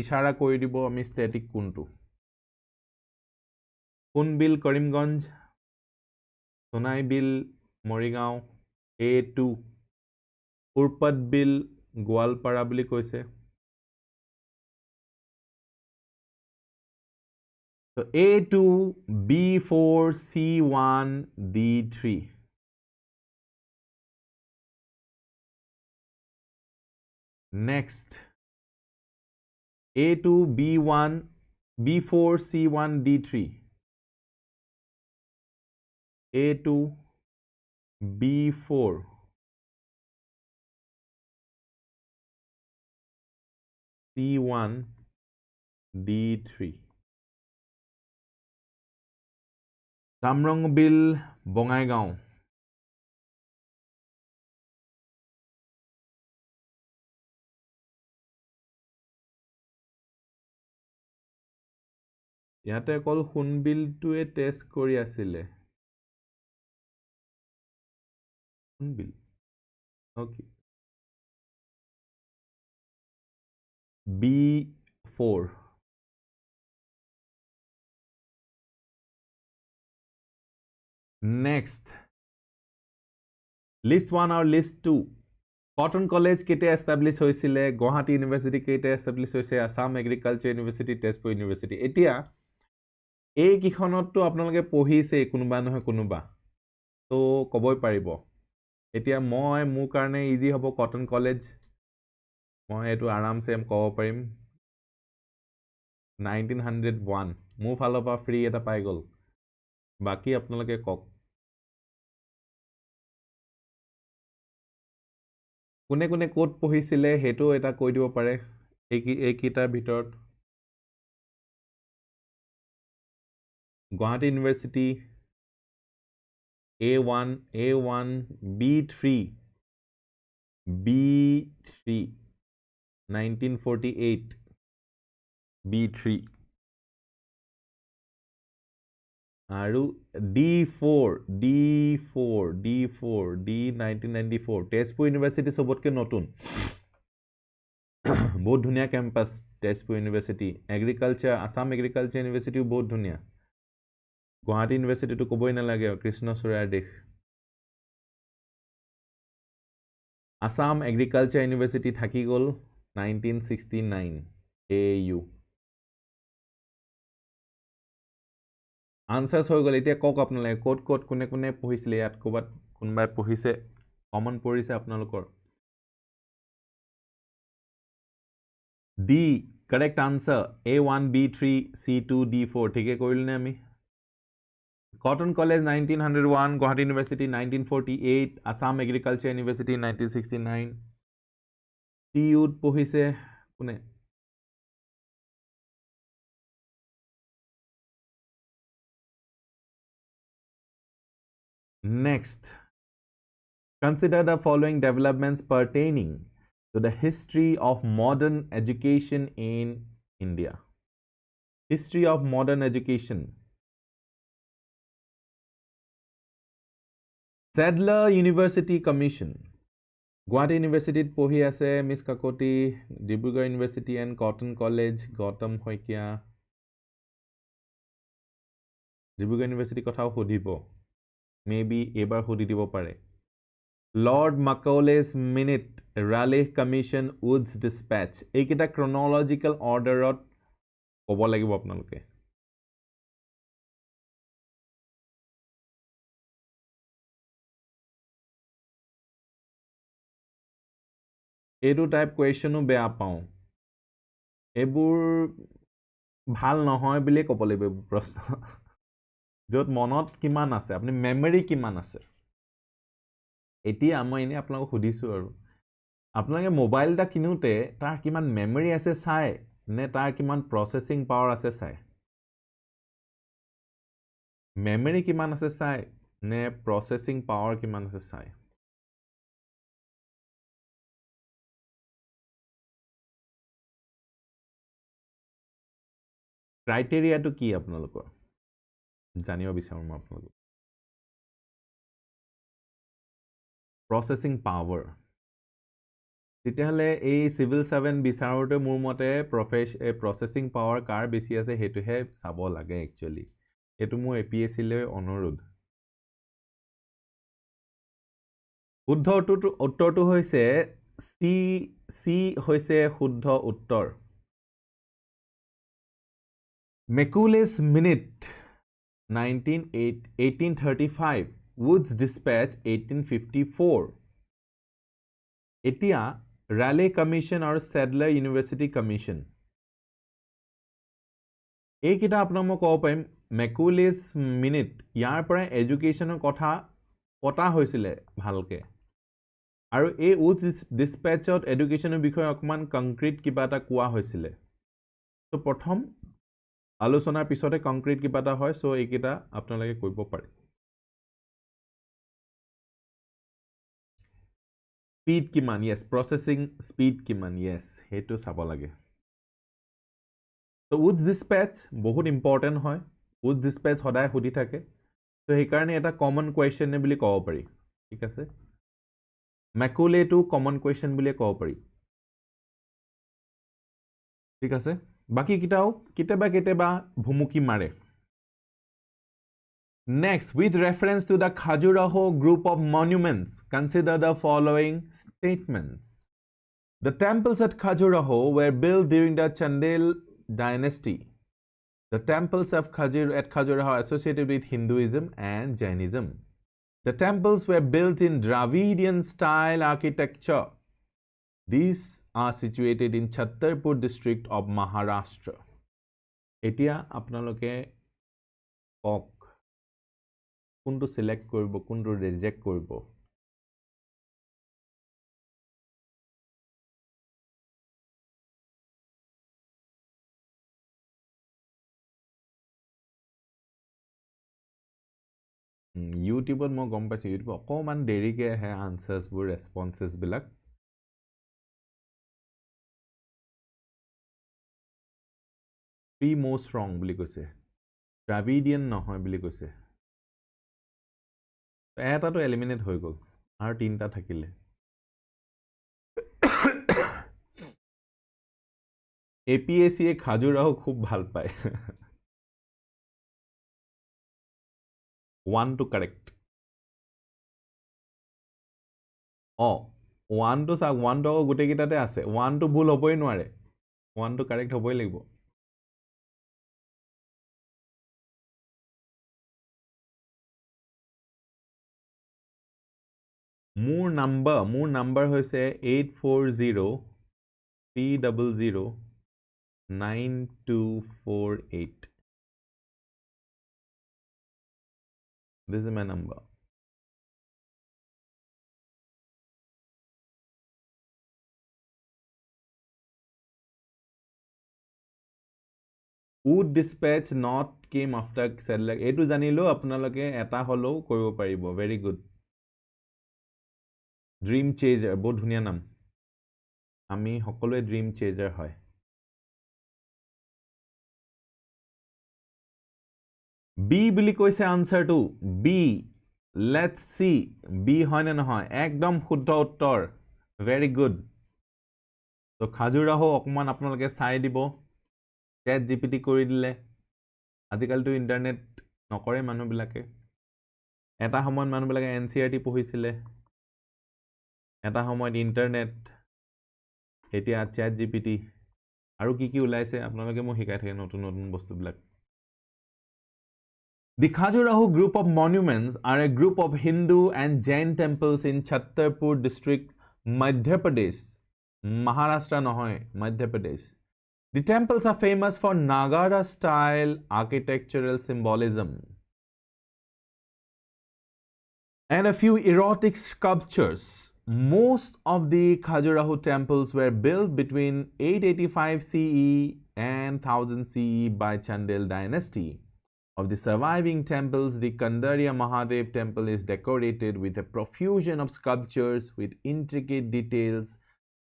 ইশাৰা কৰি দিব আমি স্ট্যাটিক কোনটো কোনবিল কৰিমগঞ্জ সোনাই বিল মৰিগাঁও A2 উৰপদ বিল গোৱালপাৰা বুলি কৈছে So A2 B4 C1 D3 Next A2 B1 B4 C1 D3 A2 B4 C1 D3 Damrongbil Bongaigaon ইয়াতে কল হুনবিলটোৱে টেষ্ট কৰি আছিল হুনবিল okay B4 Next, list 1 or list 2. Cotton College কেতিয়া establish হৈছিলে, গুৱাহাটী ইউনিভাৰ্সিটি কেতিয়া establish হৈছে, Assam Agriculture University, Tezpur University. এতিয়া এই কিখনতটো আপোনালোকে পঢ়িছে কোনোবা নহয় কোনোবা, তো কবই পাৰিব। এতিয়া মোৰ কাৰণে ইজি হ'ব কটন কলেজ, মই এইটো আৰামছে ক'ব পাৰিম 1901 মোৰ ফালৰ পৰা ফ্ৰী এটা পাই গ'ল। বাকি আপোনালোকে কওক কোনে কোনে কোড পঢ়িছিলে হেটো এটা কৈ দিব পাৰে এই কিটাৰ ভিতৰত। Guwahati university A1 B3 1948 B3 আৰু D4 1994 তেজপুৰ ইউনিভাৰ্সিটি সবতকে নতুন বহুত ধুনীয়া campus Tezpur university. Agriculture Assam agriculture university বহুত ধুনীয়া। গুৱাহাটী ইউনিভাৰ্সিটি তো কবই নালাগে কৃষ্ণচূড়াৰ দেশ। আসাম এগ্ৰিকালচাৰ ইউনিভাৰ্সিটি থাকি গ'ল 1969 AU। আনসাৰ্স হৈ গ'ল। এতিয়া কওক আপোনালোকে ক'ত কোনে কোনে পঢ়িছিলে, ইয়াত ক'বাত কোনবাই পঢ়িছে, কমন পৰিছে আপোনালোকৰ। D correct answer A1 B3 C2 D4 ঠিকে কৰিলনে আমি। Cotton College 1901, Guwahati University 1948, Assam Agriculture University 1969। TU পঢ়িছে কোনে? Next, consider the following developments pertaining to the history of modern education in India. History of modern education. Sadler University Commission. Guwahati University পঢ়ি আছে miss Kakati, Dibrugarh university and cotton college Gautam Saikia. Dibrugarh university কথাও সুধিব, মেবি এবাৰ সুধি দিব পাৰে। Lord Macaulay's Minute, Raleigh Commission, Woods Dispatch, এইকেইটা chronological orderত ক'ব লাগিব আপোনালোকে। এইটো টাইপ কুৱেশ্যনো বেয়া পাওঁ, এইবোৰ ভাল নহয় বুলিয়ে ক'ব লাগিব প্ৰশ্ন। য'ত মনত কিমান আছে, আপুনি মেমৰি কিমান আছে। এতিয়া মই এনে আপোনালোকক সুধিছোঁ আৰু আপোনালোকে মোবাইল এটা কিনোতে তাৰ কিমান মেমৰি আছে চাই নে তাৰ কিমান প্ৰচেছিং পাৱাৰ আছে চাই। মেমৰি কিমান আছে চাই নে প্ৰচেছিং পাৱাৰ কিমান আছে চাই। ক্ৰাইটেৰিয়াটো কি আপোনালোকৰ জানিব বিচাৰোঁ মই আপোনালোকক। প্ৰচেছিং পাৱাৰ, তেতিয়াহ'লে এই চিভিল সাৰ্ভেণ্ট বিচাৰোঁতে মোৰ মতে প্ৰচেছিং পাৱাৰ কাৰ বেছি আছে সেইটোহে চাব লাগে একচুৱেলি। এইটো মোৰ APSC লৈ অনুৰোধ। শুদ্ধ উত্তৰটো হৈছে চি হৈছে শুদ্ধ উত্তৰ। Macaulay's Minute 1835, Woods Dispatch 1854। এতিয়া Raleigh Commission আৰু Sadler University Commission, এইকেইটা আপোনাক মই ক'ব পাৰিম। Macaulay's Minute ইয়াৰ পৰা এডুকেশ্যনৰ কথা পতা হৈছিলে ভালকে, আৰু এই Woods Dispatchত এডুকেশ্যনৰ বিষয়ে অকমান কংক্ৰিট কিবা এটা কোৱা হৈছিলে। তো প্ৰথম আলোচনাৰ পিছতে কংক্ৰিট কিবা এটা হয়, সো এইকেইটা আপোনালোকে কৰিব পাৰে। স্পীড কিমান, ইয়েছ, প্ৰচেছিং স্পীড কিমান, ইয়েছ, সেইটো চাব লাগে। তো Woods Dispatch বহুত ইম্পৰ্টেণ্ট হয়, Woods Dispatch সদায় সুধি থাকে, তো সেইকাৰণে এটা কমন কুৱেশ্যন বুলি ক'ব পাৰি। ঠিক আছে, Macaulayটো কমন কুৱেশ্যন বুলিয়ে ক'ব পাৰি। ঠিক আছে, বাকী কেইটাও কেতিয়াবা কেতিয়াবা ভুমুকি মাৰে। Next, with reference to the Khajuraho group of monuments, consider the following statements. The temples at Khajuraho were built during the Chandel dynasty. The temples at Khajuraho are associated with Hinduism and Jainism. The temples were built in Dravidian style architecture. These are situated in Chhattarpur district of Maharashtra. Etia apnaloke ok kuntu select koribo, kuntu reject koribo. YouTube মই গম পাইছো YouTube অকমান দেৰিকে আহে আনসাৰ্স বোৰ ৰেসপন্সেস বিলাক three most wrong বুলি কৈছে Dravidian নহয় বুলি কৈছে এটাটো এলিমিনেট হৈ গল আৰু তিনটা থাকিলে APSC এ খাজুৰাহো খুব ভাল পায় 1 to correct 1 to সাক 1 to গুটে কিটাতে আছে 1 to ভুল হবই নোৱাৰে 1 to correct হবই লাগিব মোৰ নাম্বাৰ হৈছে 840300928 This is my number. Would dispatch not came after satellite. Etu janilo apnaloke eta holo koribo paribo. Very good. Dream chaser. Bahut dhuniya nam. Ami hokoloe dream chaser hoy. B বুলি কৈছে answer to B. Let's see. B হয় না নহয় একদম শুদ্ধ উত্তৰ. Very good. তো খাজুৰাহো অকমান আপোনালোকে চাই দিব. Chat GPT কৰি দিলে. আজিকালিতো ইন্টাৰনেট নকৰে মানুহবিলাকে. এটা সময়ত মানুহবিলাকে NCERT পঢ়িছিলে. এটা সময়ত ইন্টাৰনেট. এতিয়া Chat GPT আৰু কি ওলাইছে আপোনালোকে মোক শিকাই থাকে নতুন বস্তুবিলাক. The Khajuraho group of monuments are a group of Hindu and Jain temples in Chhattarpur district, Madhya Pradesh. Maharashtra nahoy, Madhya Pradesh. The temples are famous for Nagara style architectural symbolism and a few erotic sculptures. Most of the Khajuraho temples were built between 885 CE and 1000 CE by Chandel dynasty. Of the surviving temples, the Kandarya Mahadev temple is decorated with a profusion of sculptures with intricate details,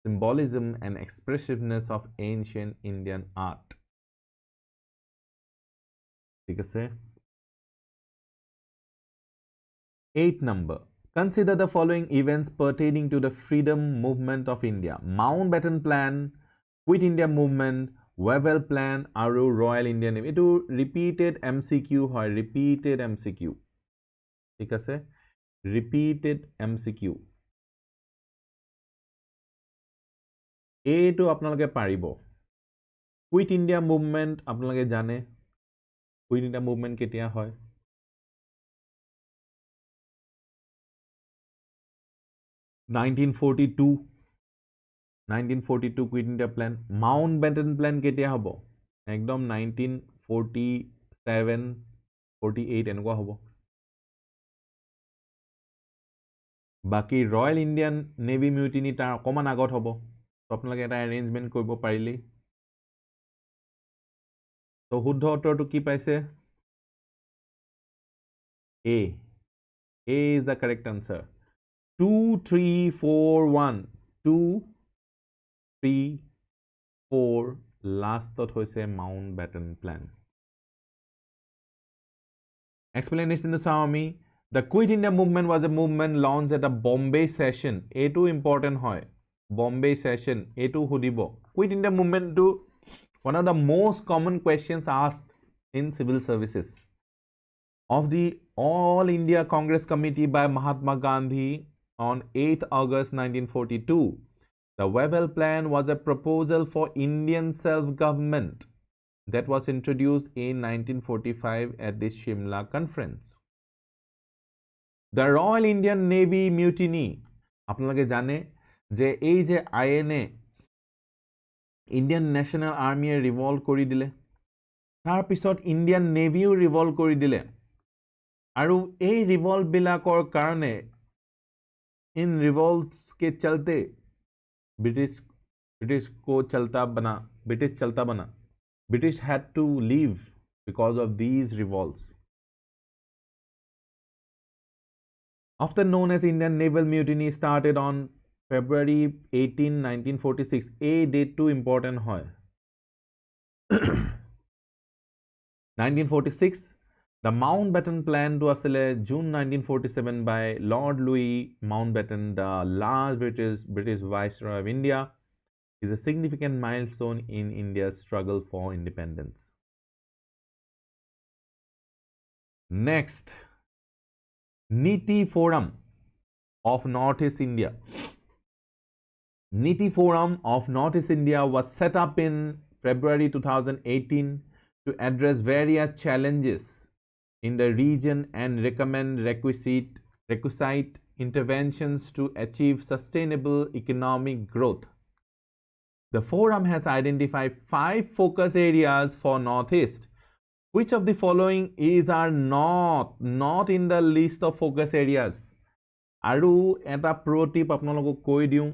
symbolism, and expressiveness of ancient Indian art. ठीक है 8 number. Consider the following events pertaining to the freedom movement of India. Mountbatten Plan, Quit India Movement, Wavell Plan, Aru Royal Indian Navy. Itu repeated MCQ hoy, repeated MCQ. ঠিক আছে repeated MCQ. এইটো আপোনালোকে পাৰিব. Quit India Movement আপোনালোকে জানে. Quit India Movement কেতিয়া হয়? 1942 Quit India Plan. Mountbatten Plan কেতিয়া হ'ব? একদম 1947 48 এনেকুৱা হ'ব. বাকি Royal Indian Navy Mutiny তাৰ অকমান আগত হ'ব. আপোনালোকে এটা arrangement কৰিব পাৰিলি. তো শুদ্ধ উত্তৰটো কি পাইছে? A. A is the correct answer. 2 3 4 1 2 3 4 লাষ্টত হৈছে Mountbatten Plan. Explanation to Swami. The Quit India Movement was a movement launched at a Bombay session. A2 important hoy. Bombay session. A2 hudibo. Quit India Movement to one of the most common questions asked in civil services. of the All India Congress Committee by Mahatma Gandhi on 8th August 1942. The Wavell Plan was a proposal for Indian self-government that was introduced in 1945 at the Shimla Conference. The Royal Indian Navy Mutiny. আপোনালোকে জানে যে এই যে আইএনএ ইণ্ডিয়ান নেশ্যনেল আৰ্মিয়ে ৰিভল্ভ কৰি দিলে তাৰ পিছত ইণ্ডিয়ান নেভিও ৰিভল্ভ কৰি দিলে আৰু এই ৰিভল্ভ বিলাকৰ কাৰণে इन रिवॉल्ट्स के चलते ब्रिटिश चलता बना British had to leave because of these revolts. Often known as Indian Naval Mutiny started on February 18, 1946. A date too important hoy. 1946, the Mountbatten Plan to asile June 1947 by Lord Louis Mountbatten, the last British Viceroy of India, is a significant milestone in India's struggle for independence. Next, NITI Forum of Northeast India. NITI Forum of Northeast India was set up in February 2018 to address various challenges in the region and recommend requisite interventions to achieve sustainable economic growth. The forum has identified 5 focus areas for Northeast. Which of the following are not in the list of focus areas? Aru eta pro tip apnaloko koi diu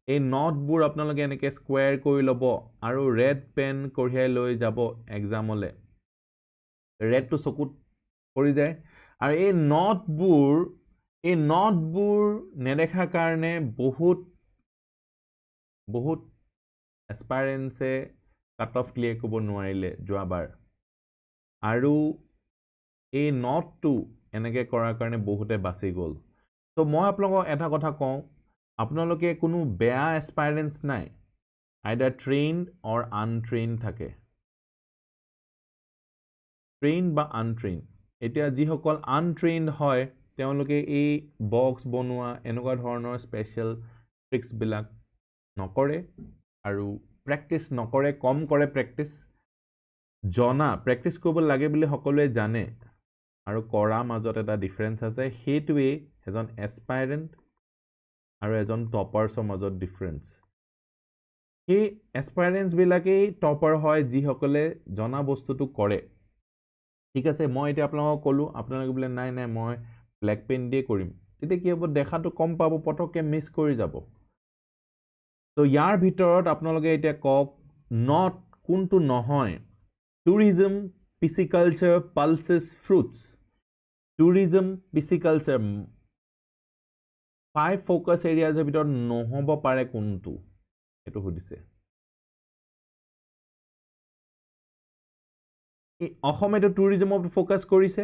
ei not bur apnaloke eneke square kori lobo aru red pen korhiai loi jabo exam ole red to sokut kori jay aru ei not bur nedekha karne bahut aspirants cut off clear kobo noarile joabar aru ei not to eneke korar karne bahute basi gol so moi apnalok eta kotha kau apnaloke konu beya aspirants nai either trained or untrained thake trained ba untrained etia ji hokol untrained hoy teoloke ei box bonua enuka dhornor special tricks bilak nokore aru practice nokore kom kore practice jona practice kobo lage bili hokolwe jane aru kora majot eta difference ase hetuwe ejon aspirant aru ejon toppers majot difference he aspirants bilake topper hoy ji hokole jona bostu tu kore ঠিক আছে মই এটা আপোনাক কলো আপোনাক বলে নাই নাই মই ব্ল্যাক পেন দিয়ে কৰিম তেতে কি হ'ব দেখাটো কম পাব পটকে মিস কৰি যাব তো ইয়াৰ ভিতৰত আপোনালোকে এটা কক not কোনটো নহয় tourism pisciculture pulses fruits tourism pisciculture 5 focus areas এৰ ভিতৰত নহব পাৰে কোনটো এটো সুধিছে অসমে তো টুৰিজম অফ ফোকাস কৰিছে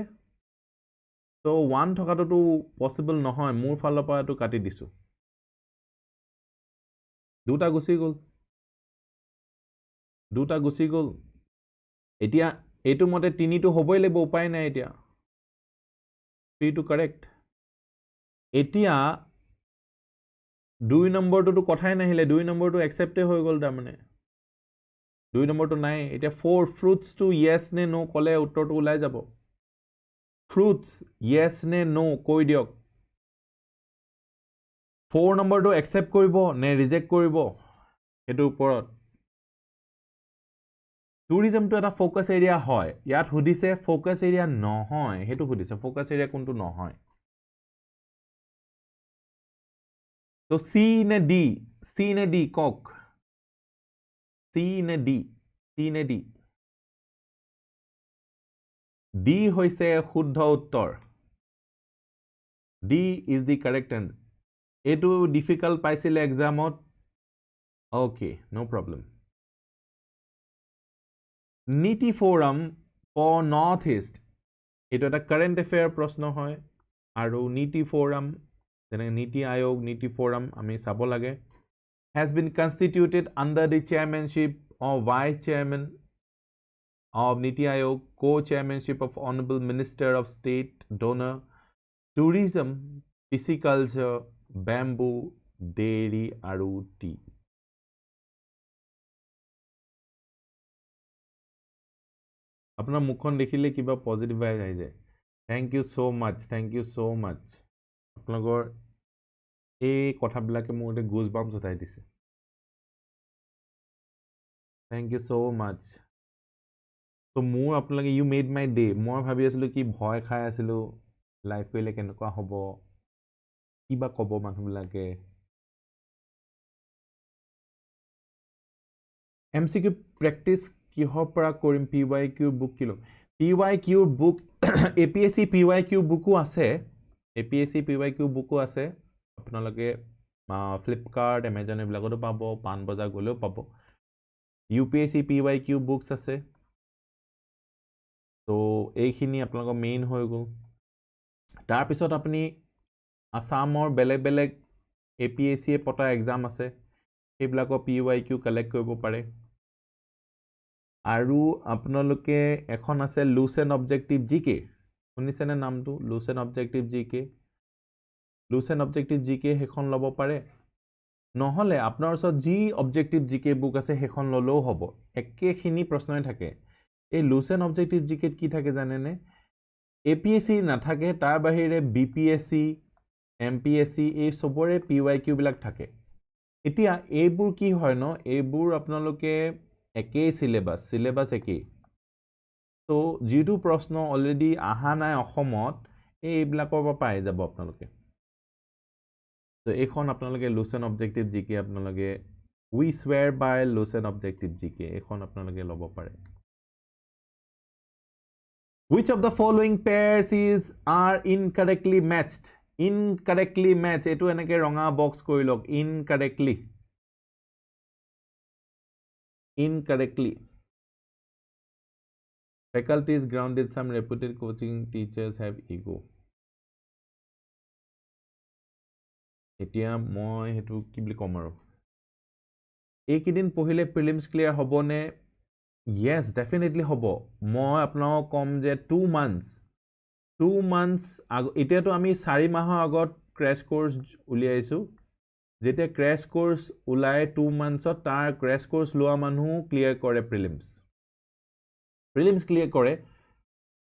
তো 1 থকাটো তো পসিবল নহয় মোৰ ফালৰ পৰা তো কাটি দিছো দুটা গুছি গল এতিয়া এটো মতে তিনিটো হবই লাগিব উপায় নাই এতিয়া 3 টু কারেক্ট এতিয়া 2 নম্বৰটো তো কথাই নাহিলে 2 নম্বৰটো একসেপ্টে হৈ গল তাৰ মানে 2 নম্বৰটো নাই এটা 4 fruits to yes নে no কলে উত্তৰটো ওলাই যাব fruits yes নে no কৈ দিয়ক 4 নম্বৰটো একসেপ্ট কৰিব নে ৰিজেক্ট কৰিব এটো ওপৰত টুৰিজম তো এটা ফোকাস এৰিয়া হয় ইয়াত হুদিছে ফোকাস এৰিয়া নহয় হেতু হুদিছে ফোকাস এৰিয়া কোনটো নহয় তো সি নে ডি কক C নে D D হৈছে শুদ্ধ উত্তৰ D is the correct answer এটো ডিফিকাল্ট পাইছিল এক্সামত okay no problem NITI Forum for Northeast এটো এটা কারেন্ট অ্যাফেয়ার প্ৰশ্ন হয় আৰু NITI Forum যেনে NITI Aayog NITI Forum আমি চাব লাগে has been constituted under the chairmanship of Vice Chairman of NITI Aayog, co-chairmanship of Honorable Minister of State, Donor, Tourism, Pisciculture, Bamboo, Dairy, Aru, Tea. আপোনাৰ মুখখন দেখিলে কিবা পজিটিভ ভাইব আহি যায় থ্যাংক ইউ সো মাচ আপোনালোকৰ এই কথাবিলাকে মোৰ এটা গুজ বাম্পছ উঠাই দিছে থ্যাংক ইউ সো মাচ তো মোৰ আপোনালোকে ইউ মেড মাই ডে মই ভাবি আছিলোঁ কি ভয় খাই আছিলোঁ লাইভ কৰিলে কেনেকুৱা হ'ব কিবা ক'ব মানুহবিলাকে MCQ প্ৰেক্টিছ কিহৰ পৰা কৰিম PYQ book kilo PYQ book APSC PYQ বুকো আছে APSC PYQ বুকো আছে আপোনালোকে ফ্লিপকাৰ্ট এমাজন এইবিলাকতো পাব পান বজাৰ গ'লেও পাব UPSC PYQ বুকছ আছে তো এইখিনি আপোনালোকৰ মেইন হৈ গ'ল তাৰপিছত আপুনি আসামৰ বেলেগ APSC পতা এক্সাম আছে সেইবিলাকৰ PYQ কালেক্ট কৰিব পাৰে আৰু আপোনালোকে এখন আছে লুজ এণ্ড অবজেক্টিভ GK শুনিছেনে নামটো লুজ এণ্ড অবজেক্টিভ GK সেইখন ল'ব পাৰে নহলে আপোনাৰ ওচৰত যি অবজেক্টিভ GK বুক আছে সেইখন ল'লেও হ'ব একেখিনি প্ৰশ্নই থাকে এই লুজ এণ্ড অবজেক্টিভ GK কি থাকে জানেনে APSC নাথাকে তাৰ বাহিৰে BPSC MPSC এই সবৰে PYQ বিলাক থাকে এতিয়া এইবোৰ কি হয় ন এইবোৰ আপোনালোকে একেই সিলেবাস একেই তো যিটো প্ৰশ্ন অলৰেডি আহা নাই অসমত এইবিলাকৰ পৰা পাই যাব আপোনালোকে তো এইখন আপোনালোকে লুজ এণ্ড অবজেক্টিভ GK আপোনালোকে উই স্ৱেৰ বাই লুজ এণ্ড অবজেক্টিভ GK এইখন আপোনালোকে ল'ব পাৰে Which of the following pairs are incorrectly matched? এইটো এনেকে ৰঙা বক্স কৰি লওক incorrectly. Faculties grounded, some reputed coaching teachers have ego. এতিয়া মই হেতু কি বুলি কম আৰু এইকিদিন পঢ়িলে প্ৰিলিমছ ক্লিয়াৰ হ'বনে yes definitely হ'ব মই আপোনাক কম যে 2 months এতিয়াতো আমি 4 মাহৰ আগত ক্ৰেশ কোৰ্স উলিয়াইছো যেতিয়া ক্ৰেশ কোৰ্স উলাই 2 monthsত তাৰ ক্ৰেশ কোৰ্স লোৱা মানুহ ক্লিয়াৰ কৰে প্ৰিলিমছ ক্লিয়াৰ কৰে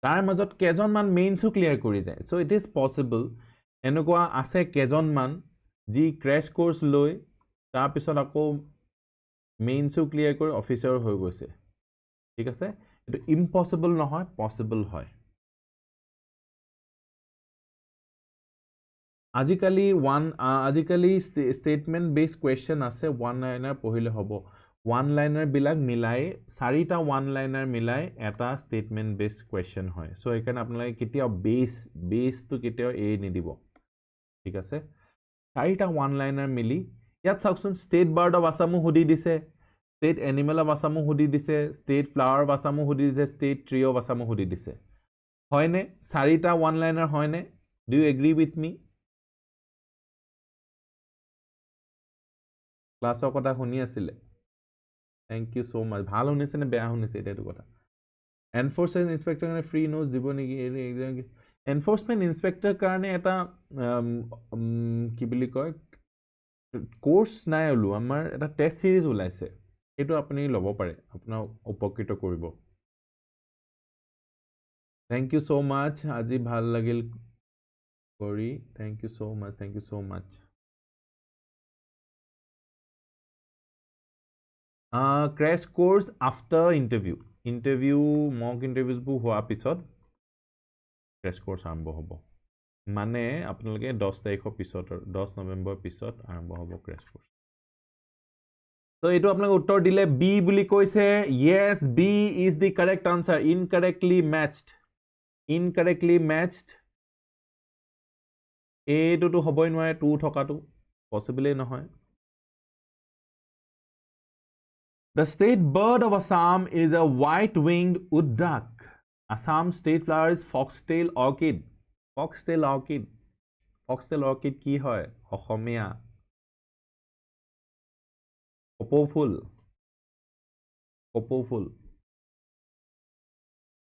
তাৰ মাজত কেজন মান মেইনছও ক্লিয়াৰ কৰি যায় সো ইট ইজ পসিবল এনেকুৱা আছে কেজন মান যি ক্ৰেশ কোৰ্স লৈ তাৰ পিছত আকৌ মেইনছও ক্লিয়াৰ কৰি অফিচাৰ হৈ গৈছে ঠিক আছে এটো ইম্পসিবল নহয় পসিবল হয় আজিকালি স্টেটমেন্ট বেস কোৱেশ্চন আছে ওয়ান লাইনাৰ পঢ়িলে হ'ব ওয়ান লাইনাৰ বিলাক মিলাই 4টা ওয়ান লাইনাৰ মিলাই এটা স্টেটমেন্ট বেস কোৱেশ্চন হয় সো এইকাৰণে আপোনালোকে কেতিয়াও বেসটো কেতিয়াও নিদিব ঠিক আছে 4টা ওয়ান লাইনাৰ মিলি ইয়াত চাওকচোন ষ্টেট বাৰ্ড অফ আসামো হুদি দিছে ষ্টেট এনিমেল অফ আসামো হুদি দিছে ষ্টেট ফ্লাৱাৰ অফ আসামো হুদি দিছে ষ্টেট ট্ৰী অফ আসামো হুদি দিছে হয়নে 4টা ওয়ান লাইনাৰ হয়নে ডু ইউ এগ্ৰি উইথ মি ক্লাছৰ কথা শুনি আছিলে থ্যাংক ইউ সো মাচ ভাল শুনিছে নে বেয়া শুনিছে এটাটো কথা এনফোৰ্সমেন্ট ইন্সপেক্টৰ কাৰণে ফ্ৰী নোটস দিব নেকি এনফোৰ্সমেন্ট ইন্সপেক্টৰ কাৰণে এটা কি বুলি কয় কোৰ্স নাই ওলো আমাৰ এটা টেস্ট সিৰিজ ওলাইছে এটো আপুনি ল'ব পাৰে আপোনাৰ উপকৃত কৰিব থ্যাংক ইউ সো মাচ আজি ভাল লাগিল কৰি থ্যাংক ইউ সো মাচ crash course after interview mock interviews bu হোৱা পিছত crash course আৰম্ভ হ'ব মানে আপোনালোকে 10 তাৰিখৰ পিছত 10 নৱেম্বৰ পিছত আৰম্ভ হ'ব crash course তো এটো আপোনালোকে উত্তৰ দিলে বি বুলি কৈছে yes B is the correct answer incorrectly matched এটোটো হ'বই নোৱাৰে 2 থকাটো পসিবল নহয় The state bird of Assam is a white-winged wood duck. Assam's state flower is foxtail orchid. Foxtail orchid কি হয় অসমীয়া কপৌ ফুল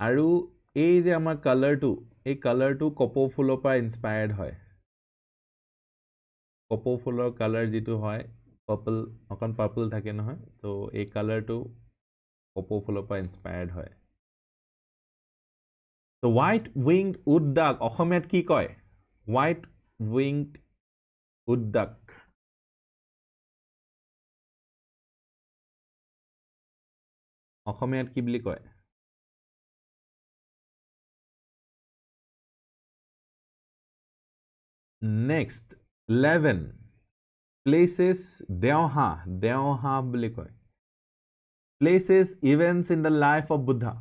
আৰু এই যে আমাৰ কালাৰটো এই কালাৰটো কপৌ ফুলৰ পৰা ইনস্পায়াৰ্ড হয় কপৌ ফুলৰ কালাৰ যিটো হয় পাৰ্পল অকণ পাৰ্পল থাকে নহয় সো এই কালাৰটো কপৌ ফুলৰ পৰা ইনস্পায়াৰ্ড হয় সো হোৱাইট উইংড উড ডাক অসমীয়াত কি কয় হোৱাইট উইংড উড ডাক অসমীয়াত কি বুলি কয় নেক্সট 11 places দেওহা বুলি কয় places events in the life of Buddha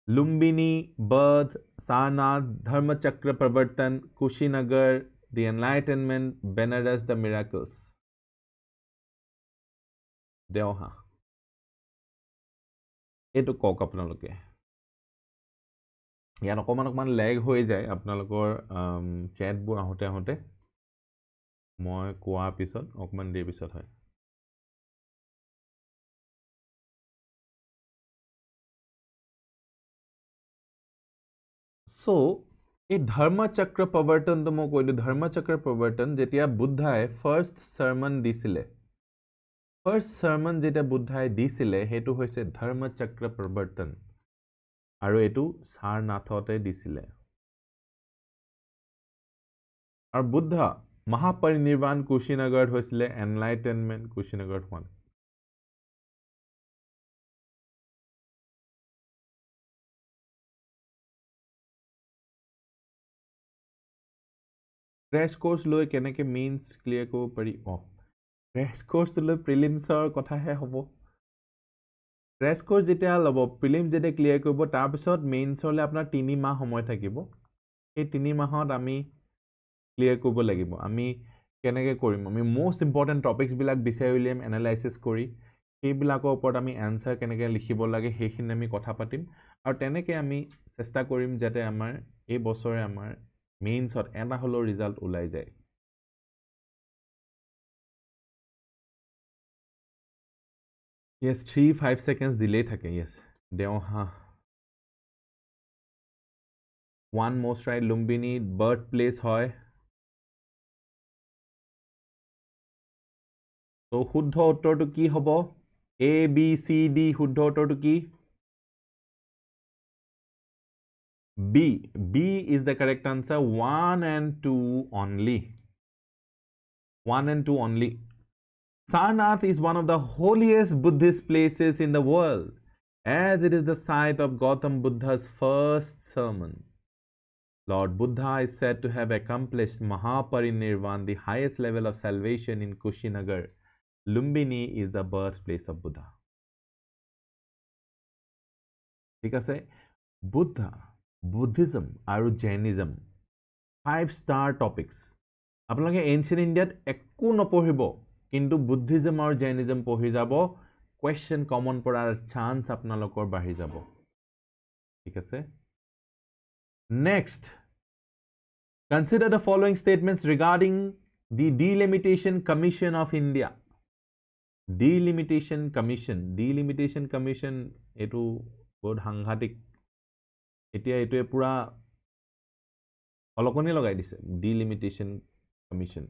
Lumbini birth Sarnath Dharmachakra Pravartan Kushinagar the enlightenment Benares the miracles দেওহা এইটো কক আপোনালোকে ইয়াত অকমান লেগ হৈ যায় আপোনালোকৰ চেটবোৰ আহোতে মই কোৱা পিছত অকমান দেৰি পিছত হয় সো এই ধৰ্মচক্ৰ প্ৰৱৰ্তনটো মই কৈলো ধৰ্মচক্ৰ প্ৰৱৰ্তন যেতিয়া বুদ্ধাই ফাৰ্ষ্ট সাৰমন দিছিলে ফাৰ্ষ্ট সাৰমন যেতিয়া বুদ্ধাই দিছিলে হেতু হৈছে ধৰ্মচক্ৰ প্ৰৱৰ্তন আৰু এটো সাৰনাথতে দিছিলে আৰু বুদ্ধা মহাপৰিনিৰ্বাণ কুশিনগৰত হৈছিলে এনলাইটেনমেন্ট কুশিনগৰত হোৱা ক্ৰেশ কোৰ্স লৈ কেনেকে মেইনছ ক্লিয়াৰ কৰিব পাৰি ক্ৰেশ কোৰ্স লৈ প্ৰিলিমছৰ কথাহে হ'ব ক্ৰেশ কোৰ্স যেতিয়া ল'ব প্ৰিলিম যেতিয়া ক্লিয়াৰ কৰিব তাৰ পিছত মেইনছলৈ আপোনাৰ 3 মাহ সময় থাকিব এই 3 মাহত আমি ক্লিয়াৰ কৰিব লাগিব আমি কেনেকে কৰিম আমি মোস্ট ইম্পৰ্টেন্ট টপিকছ বিলাক বিচাৰি উলিয়াম এনালাইসিস কৰি সেইবিলাকৰ ওপৰত আমি আনসাৰ কেনেকে লিখিব লাগে সেইখিনি আমি কথা পাতিম আৰু তেনেকে আমি চেষ্টা কৰিম যাতে আমাৰ এই বছৰে আমাৰ মেইনছত এটা হলো ৰিজাল্ট ওলাই যায় yes 3-5 seconds delay থাকে yes দেওহা one most right Lumbini birthplace হয় তো শুদ্ধ উত্তৰটো কি হ'ব A B C D শুদ্ধ উত্তৰটো কি B is the correct answer 1 and 2 only 1 and 2 only Sarnath is one of the holiest Buddhist places in the world as it is the site of Gautam Buddha's first sermon Lord Buddha is said to have accomplished Mahaparinirvan, the highest level of salvation in Kushinagar. Lumbini is the birthplace of Buddha. ঠিক আছে Buddha, Buddhism আৰু Jainism 5-star topics. আপোনালোকে ancient Indiaত একো নপঢ়িব কিন্তু Buddhism আৰু Jainism পঢ়ি যাব question common পৰাৰ chance আপোনালোকৰ বাঢ়ি যাব ঠিক আছে Next, consider the following statements regarding the Delimitation Commission of India. Delimitation Commission etu বহুত সাংঘাতিক এতিয়া এটোৱে পুৰা অলকনি লগাই দিছে Delimitation Commission.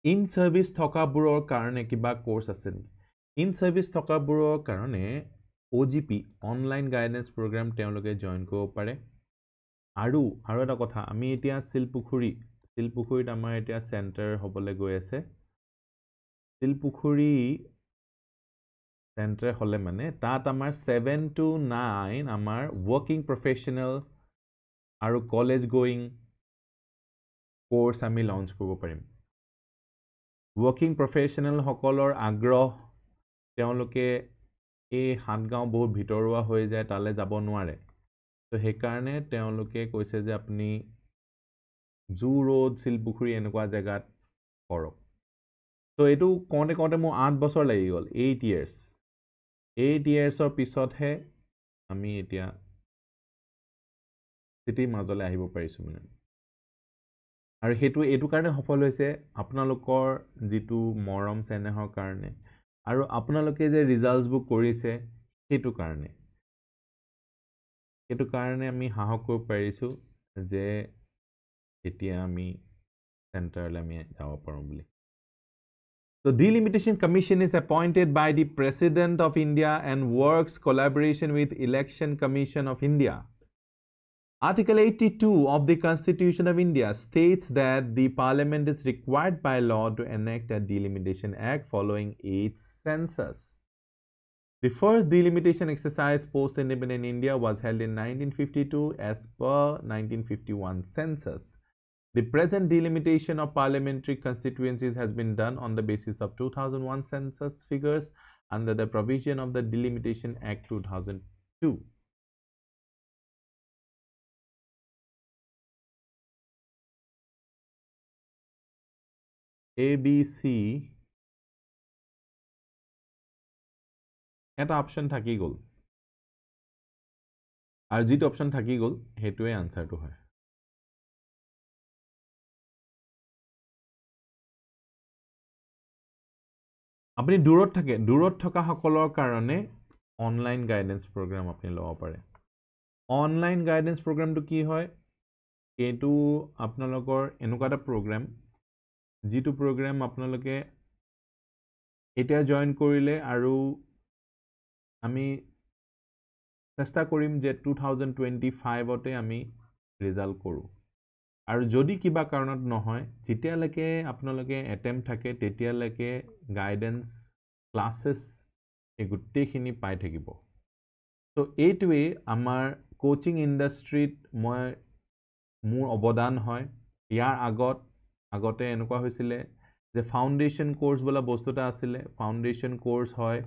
In service থকাবোৰৰ কাৰণে কিবা কোৰ্স আছে In service থকাবোৰৰ কাৰণে OGP online guidance program তেওঁলোকে জয়েন কৰিব পাৰে আৰু এটা কথা আমি এতিয়া শিলপুখুৰীত আমাৰ এতিয়া সেন্টাৰ হ'বলৈ গৈ আছে শিলপুখুৰী সেন্টাৰ হলে মানে তাত আমাৰ 7 to 9 আমাৰ working professional আৰু college going course আমি launch কৰিব পাৰিম working professional সকলৰ আগ্ৰহ তেওঁলোকে এই হাতগাঁও বহুত ভিতৰুৱা হৈ যায় তালে যাব নোৱাৰে তো সেই কাৰণে তেওঁলোকে কৈছে যে আপুনি জু ৰোড শিলপুখুৰী এনেকুৱা জায়গাত কৰক তো এটো কোনতে মোৰ 8 বছৰ লাগি গল 8 years 8 yearsৰ পিছতহে আমি এতিয়া সিটি মাজলে আহিব পাৰিছো মানে আৰু এটো কাৰণে সফল হৈছে আপোনালোকৰ যেটো মৰম চেনেহৰ কাৰণে আৰু আপোনালোকে যে ৰিজাল্টস বুক কৰিছে সেইটো কাৰণে আমি সাহস কৰিব পাৰিছো যে এতিয়া আমি চেণ্টাৰলৈ আমি যাব পাৰোঁ বুলি The Delimitation Commission is appointed by the President of India and works collaboration with Election Commission of India. Article 82 of the Constitution of India states that the Parliament is required by law to enact a Delimitation Act following each census. The first delimitation exercise post-independent India was held in 1952 as per 1951 census. The present delimitation of parliamentary constituencies has been done on the basis of 2001 census figures under the provision of the Delimitation Act 2002. ABC এটা অপশন থাকি গ'ল আৰু যিটো অপশন থাকি গ'ল হেতুৱে আনসাৰটো হয় আপুনি দূৰত থকা সকলৰ কাৰণে অনলাইন গাইডেন্স প্ৰগ্ৰাম আপুনি ল'ব পাৰে অনলাইন গাইডেন্স প্ৰগ্ৰামটো কি হয় এইটো আপোনালোকৰ এনেকুৱা এটা প্ৰগ্ৰাম যিটো প্ৰগ্ৰাম আপোনালোকে এতিয়া জয়েন কৰিলে আৰু আমি চেষ্টা কৰিম যে 2025 তে আমি ৰিজাল্ট কৰোঁ আৰু যদি কিবা কাৰণত নহয় যেতিয়ালৈকে আপোনালোকে এটেম্প থাকে তেতিয়ালৈকে গাইডেন্স ক্লাसेছ এই গোটেইখিনি পাই থাকিব তো এইটোৱে আমাৰ কোচিং ইণ্ডাষ্ট্ৰীত মোৰ অৱদান হয় ইয়াৰ আগতে এনেকুৱা হৈছিলে যে ফাউণ্ডেশ্যন কোৰ্ছ বোলা বস্তু এটা আছিলে ফাউণ্ডেশ্যন কোৰ্ছ হয়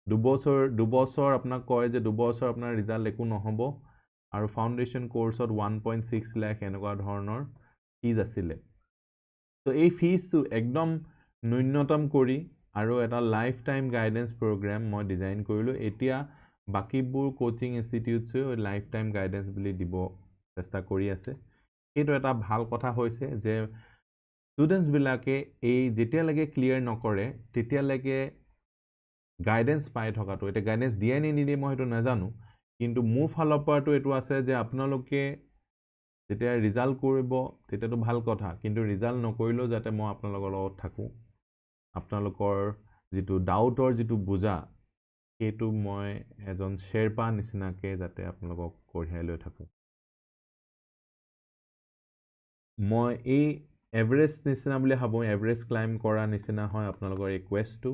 দুবছৰ আপোনাক কয় যে দুবছৰ আপোনাৰ ৰিজাল্ট একো নহ'ব আৰু ফাউণ্ডেশ্যন কোৰ্ছত 1.6 লাখ এনেকুৱা ধৰণৰ ফিজ আছিলে তো এই ফিজটো একদম ন্যূনতম কৰি আৰু এটা লাইফ টাইম গাইডেন্স প্ৰগ্ৰাম মই ডিজাইন কৰিলোঁ এতিয়া বাকিবোৰ কোচিং ইনষ্টিটিউটছে লাইফ টাইম গাইডেন্স বুলি দিব চেষ্টা কৰি আছে সেইটো এটা ভাল কথা হৈছে যে ষ্টুডেণ্টছবিলাকে এই যেতিয়ালৈকে ক্লিয়াৰ নকৰে তেতিয়ালৈকে গাইডেন্স পাই থকাটো এটা গাইডেন্স দিয়ে নিদিয়ে মই সেইটো নাজানো কিন্তু মোৰ ফালৰ পৰাটো এইটো আছে যে আপোনালোকে যেতিয়া ৰিজাল্ট কৰিব তেতিয়াতো ভাল কথা কিন্তু ৰিজাল্ট নকৰিলেও যাতে মই আপোনালোকৰ লগত থাকোঁ আপোনালোকৰ যিটো ডাউটৰ যিটো বুজা সেইটো মই এজন শ্বেৰপা নিচিনাকৈ যাতে আপোনালোকক কঢ়িয়াই লৈ থাকোঁ মই এই এভাৰেষ্ট নিচিনা বুলি ভাবোঁ এভাৰেষ্ট ক্লাইম্ব কৰা নিচিনা হয় আপোনালোকৰ এই কুৱেষ্টটো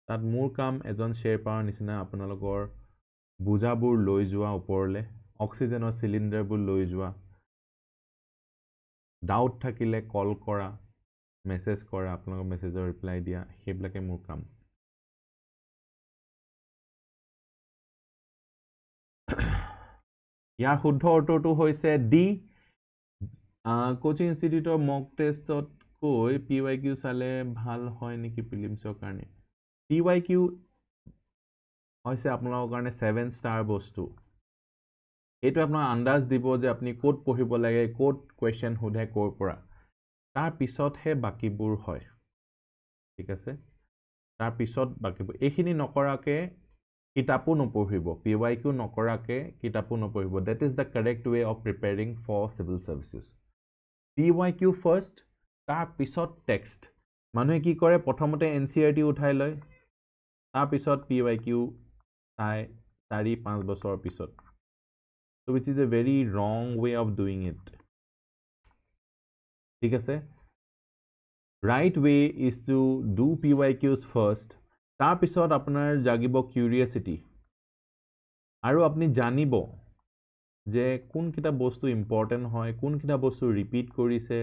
তাত মোৰ কাম এজন শ্বেৰপাৰ নিচিনা আপোনালোকৰ বুজাবোৰ লৈ যোৱা ওপৰলৈ অক্সিজেনৰ চিলিণ্ডাৰবোৰ লৈ যোৱা ডাউট থাকিলে কল কৰা মেছেজ কৰা আপোনালোকৰ মেছেজৰ ৰিপ্লাই দিয়া সেইবিলাকে মোৰ কাম ইয়াৰ শুদ্ধ উত্তৰটো হৈছে ডি কোচিং ইনষ্টিটিউটৰ মক টেষ্টতকৈ PYQ চালে ভাল হয় নেকি প্ৰিলিমছৰ কাৰণে PYQ হৈছে আপোনালোকৰ কাৰণে 7 ষ্টাৰ বস্তু এইটো আপোনাক আন্দাজ দিব যে আপুনি ক'ত পঢ়িব লাগে ক'ত কুৱেশ্যন সোধে ক'ৰ পৰা তাৰ পিছতহে বাকিবোৰ হয় ঠিক আছে তাৰ পিছত বাকিবোৰ এইখিনি নকৰাকে কিতাপো নপঢ়িব PYQ নকৰাকে কিতাপো নপঢ়িব that is the correct way of preparing for civil services PYQ first তাৰ পিছত টেক্সট মানুহে কি কৰে প্ৰথমতে NCERT উঠাই লয় তাৰ পিছত PYQ চাই 4-5 বছৰৰ পিছত so which is a very wrong way of doing it ঠিক আছে right way is to do PYQs first তাৰ পিছত আপোনাৰ জাগিব কিউৰিয়াসিটি আৰু আপুনি জানিব যে কোন কিটা বস্তু ইম্পৰ্টেন্ট হয় কোন কিটা বস্তু ৰিপিট কৰিছে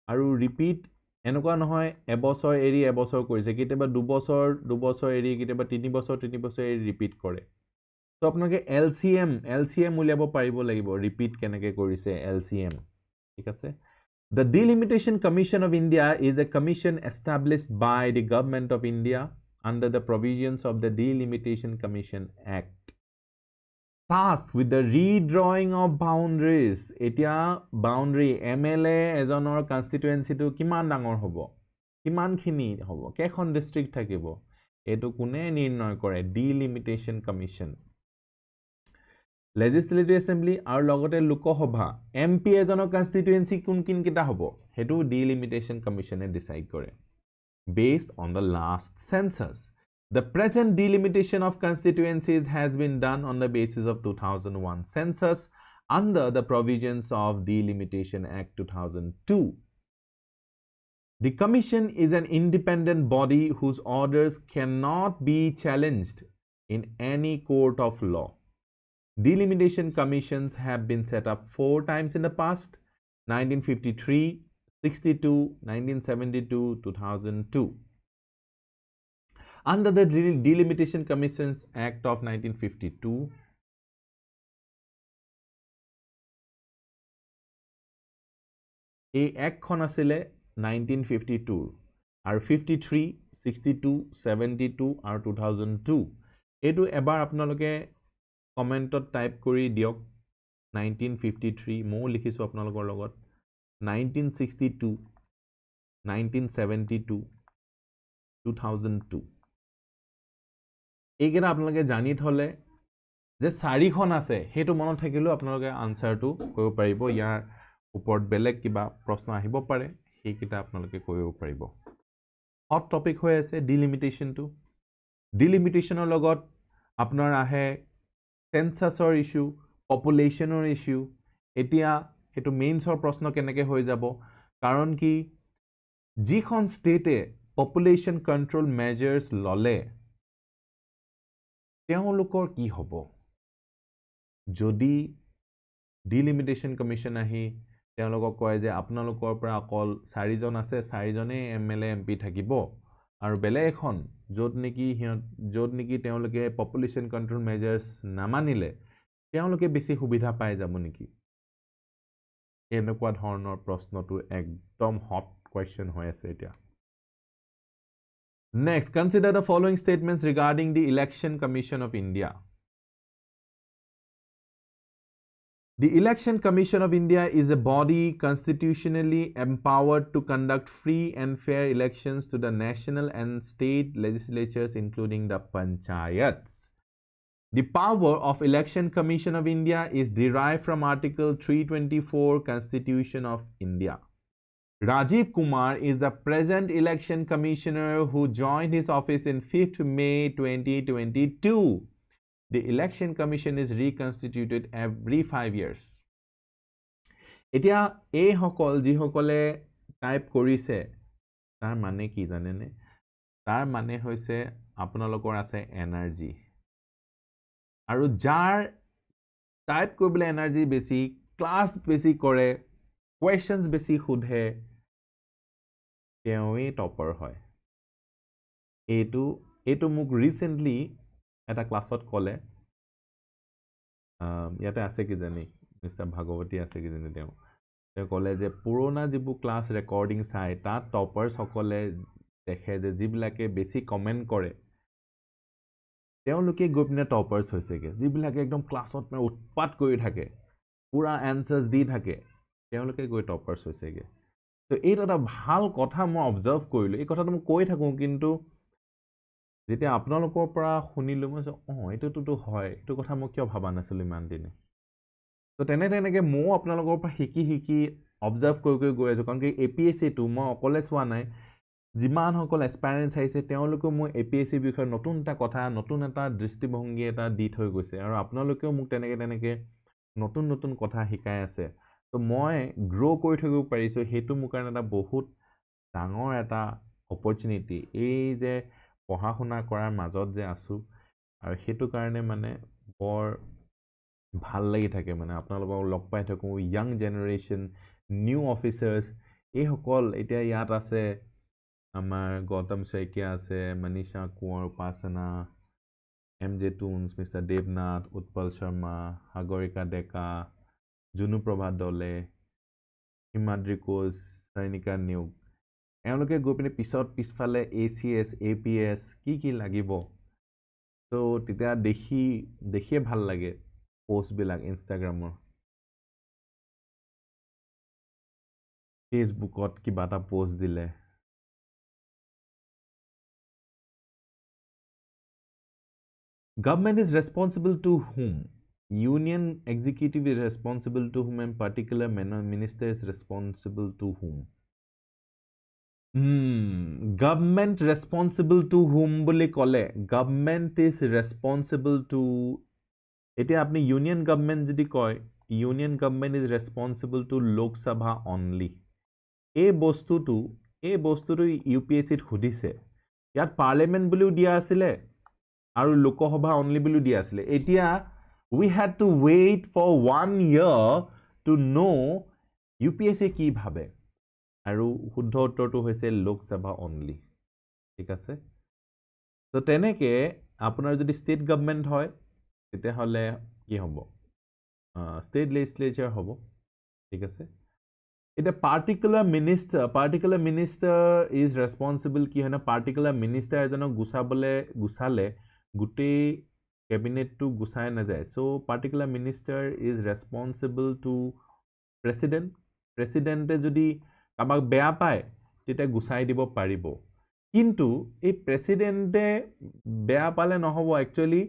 আৰু ৰিপিট এনেকুৱা নহয় এবছৰ এৰি এবছৰ কৰিছে কেতিয়াবা দুবছৰ এৰি কেতিয়াবা 3 বছৰ এৰি ৰিপিট কৰে তো আপোনাকে LCM উলিয়াব পাৰিব লাগিব ৰিপিট কেনেকৈ কৰিছে LCM ঠিক আছে The Delimitation Commission of India is a commission established by the Government of India under the provisions of the Delimitation Commission Act tasked with the redrawing of boundaries এতিয়া boundary MLA এজনৰ কনস্টিটুৱেন্সিটো কিমান ডাঙৰ হ'ব কিমানখিনি হ'ব কেখন ডিস্ট্ৰিক্ট থাকিব এটো কোনে নিৰ্ণয় কৰে Delimitation Commission Legislative Assembly আৰু লগতে লোকসভা MP এজনৰ কনস্টিটুৱেন্সি কোন কিটা হ'ব হেতু Delimitation Commission এ ডিসাইড কৰে based on the last census The present delimitation of constituencies has been done on the basis of 2001 census under the provisions of Delimitation Act 2002 The Commission is an independent body whose orders cannot be challenged in any court of law. Delimitation commissions have been set up 4 times in the past 1953, 62, 1972, 2002. Under the Delimitation Commissions Act of 1952, a act খন আছিলে 1952 আৰু 53 62 72 আৰু 2002 এটো এবাৰ আপোনালোকে কমেন্টত টাইপ কৰি দিয়ক 1953 মই লিখিছো আপোনালোকৰ লগত 1962 1972 2002 এইকেইটা আপোনালোকে জানি থলে যে চাৰিখন আছে হেতু মনত থাকিলো আপোনালোকে আনসাৰটো কৰিব পাৰিব ইয়াৰ ওপৰত বেলেগ কিবা প্ৰশ্ন আহিব পাৰে সেইকেইটা আপোনালোকে কৰিব পাৰিব হট টপিক হৈ আছে ডিলিমিটেশনটো ডিলিমিটেশনৰ লগত আপোনাৰ আহে সেন্সাসৰ ইস্যু পপুলেশনৰ ইস্যু এতিয়া হেতু মেইনছৰ প্ৰশ্ন কেনেকৈ হৈ যাব কাৰণ কি যিখন ষ্টেটে পপুলেশন কন্ট্ৰোল মেজাৰ্স ললে তেওঁলোকৰ কি হ'ব যদি ডিলিমিটেশন কমিশন আহি তেওঁলোকক কয় যে আপোনালোকৰ পৰা অকল 4 জন আছে 4 জনে এমএলএ এমপি থাকিব আৰু বেলেগ এখন যত নেকি তেওঁলোকে পপুলেশন কন্ট্ৰোল মেজাৰ্স নামানিলে তেওঁলোকে বেছি সুবিধা পাই যাব নেকি এনেকুৱা ধৰণৰ প্ৰশ্নটো একদম হট কোৱেশ্চন হৈ আছে এতিয়া Next, consider the following statements regarding the Election Commission of India. The Election Commission of India is a body constitutionally empowered to conduct free and fair elections to the national and state legislatures, including the panchayats. The power of Election Commission of India is derived from Article 324 Constitution of India. Rajiv Kumar is the present election commissioner who joined his office in 5th May 2022. The election commission is reconstituted every 5 years. এতিয়া এই হকল যি হকলে টাইপ কৰিছে তাৰ মানে কি জানেনে তাৰ মানে হৈছে আপোনালোকৰ আছে এনাৰ্জি আৰু যাৰ টাইপ কৰিবলৈ এনাৰ্জি বেছি ক্লাস বেছি কৰে questions বেছি খুধে তেৱে টপাৰ হয় এটো মোক ৰিসেন্টলি এটা ক্লাসত কলে ইয়াতে আছে কি জানি মিস্টাৰ ভাগৱতী আছে কি জানি তেওঁ কলে যে পুৰণা যিবু ক্লাস ৰেকৰ্ডিং চাই তা টপাৰস সকলে দেখে যে যিবিলাকে বেছি কমেন্ট কৰে তেওঁলোকে গ্ৰুপনে টপাৰস হৈছেগে যিবিলাকে একদম ক্লাসত মানে উৎপাত কৰি থাকে পুৰা আনসাৰস দি থাকে তেওঁলোকে গৈ টপাৰস হৈছেগে তো এইটো এটা ভাল কথা মই অবজাৰ্ভ কৰিলো এই কথাটো মই কৈ থাকো কিন্তু যেতিয়া আপোনালোকৰ পৰা শুনিলো মই এইটোটো হয় এইটো কথা মই কিয় ভাবা নাছিলো ইমান দিনে তো তেনেকে মই আপোনালোকৰ পৰা শিকি অবজাৰ্ভ কৰি গৈ আছো কাৰণ কি APSC টো মই অকলে চোৱা নাই যিমান সকল এক্সপেৰিয়েন্স আহিছে তেওঁলোকে মই APSC বিষয়ে নতুন এটা কথা নতুন এটা দৃষ্টিভংগী এটা দি থৈ গৈছে আৰু আপোনালোকেও মোক তেনেকে নতুন কথা শিকাই আছে তো মই গ্ৰো কৰি থাকিব পাৰিছো হেতু মোৰ কাৰণে এটা বহুত ডাঙৰ এটা অপৰচুনিটি এই যে পঢ়া শুনা কৰাৰ মাজত যে আছো আৰু হেতু কাৰণে মানে বৰ ভাল লাগি থাকে মানে আপোনালোকক লগ পাই থাকো ইয়াং জেনাৰেশন নিউ অফিচাৰ্স এই সকল এতিয়া ইয়াত আছে আমাৰ গৌতম শইকীয়া আছে মনীষা কুঁৱৰ উপাসনা MJ Toons Mr. Devnath Utpal Sharma Hagorika Deka Junuprabha Dole Himadri Kosh Sainika Nyug এওঁলোকে গৈ পিনে পিছফালে ACS APS কি লাগিব তো তেতিয়া দেখিয়ে ভাল লাগে পোষ্ট বিলাক ইনষ্টাগ্ৰামৰ ফেসবুকত কিবা এটা পোষ্ট দিলে Government is responsible to whom? Union executive is responsible to whom and particular minister is responsible to whom? Government responsible to whom বুলি ক'লে government is responsible to এতিয়া আপনি union government যদি কয় union government is responsible to Lok Sabha only এই বস্তুটো UPSC ত সুধিছে ইয়াত parliament বুলিও দিয়া আছিলে আৰু লোকসভা only বুলিও দিয়া আছিলে এতিয়া we had to wait for 1 year to know UPSC কি ভাবে আৰু শুদ্ধ উত্তৰটো হৈছে লোক সভা only ঠিক আছে তো তেনেকে আপোনাৰ যদি ষ্টেট গভৰ্নমেন্ট হয় তেতিয়া হলে কি হ'ব ষ্টেট লেজিসলেচাৰ হ'ব ঠিক আছে এটা পাৰ্টিকুলাৰ মিনিষ্টাৰ ইজ ৰেসপন্সিবল কি হয় না পাৰ্টিকুলাৰ মিনিষ্টাৰ এজনক গুছালে গুটেই কেবিনেটটো গুছাই না যায় so particular minister is responsible to প্ৰেসিডেন্টে যদি কাবাক বেয়া পায় তেতিয়া গুছাই দিব পাৰিব কিন্তু এই প্ৰেসিডেন্টে বেয়া পালে নহব একচুয়ালি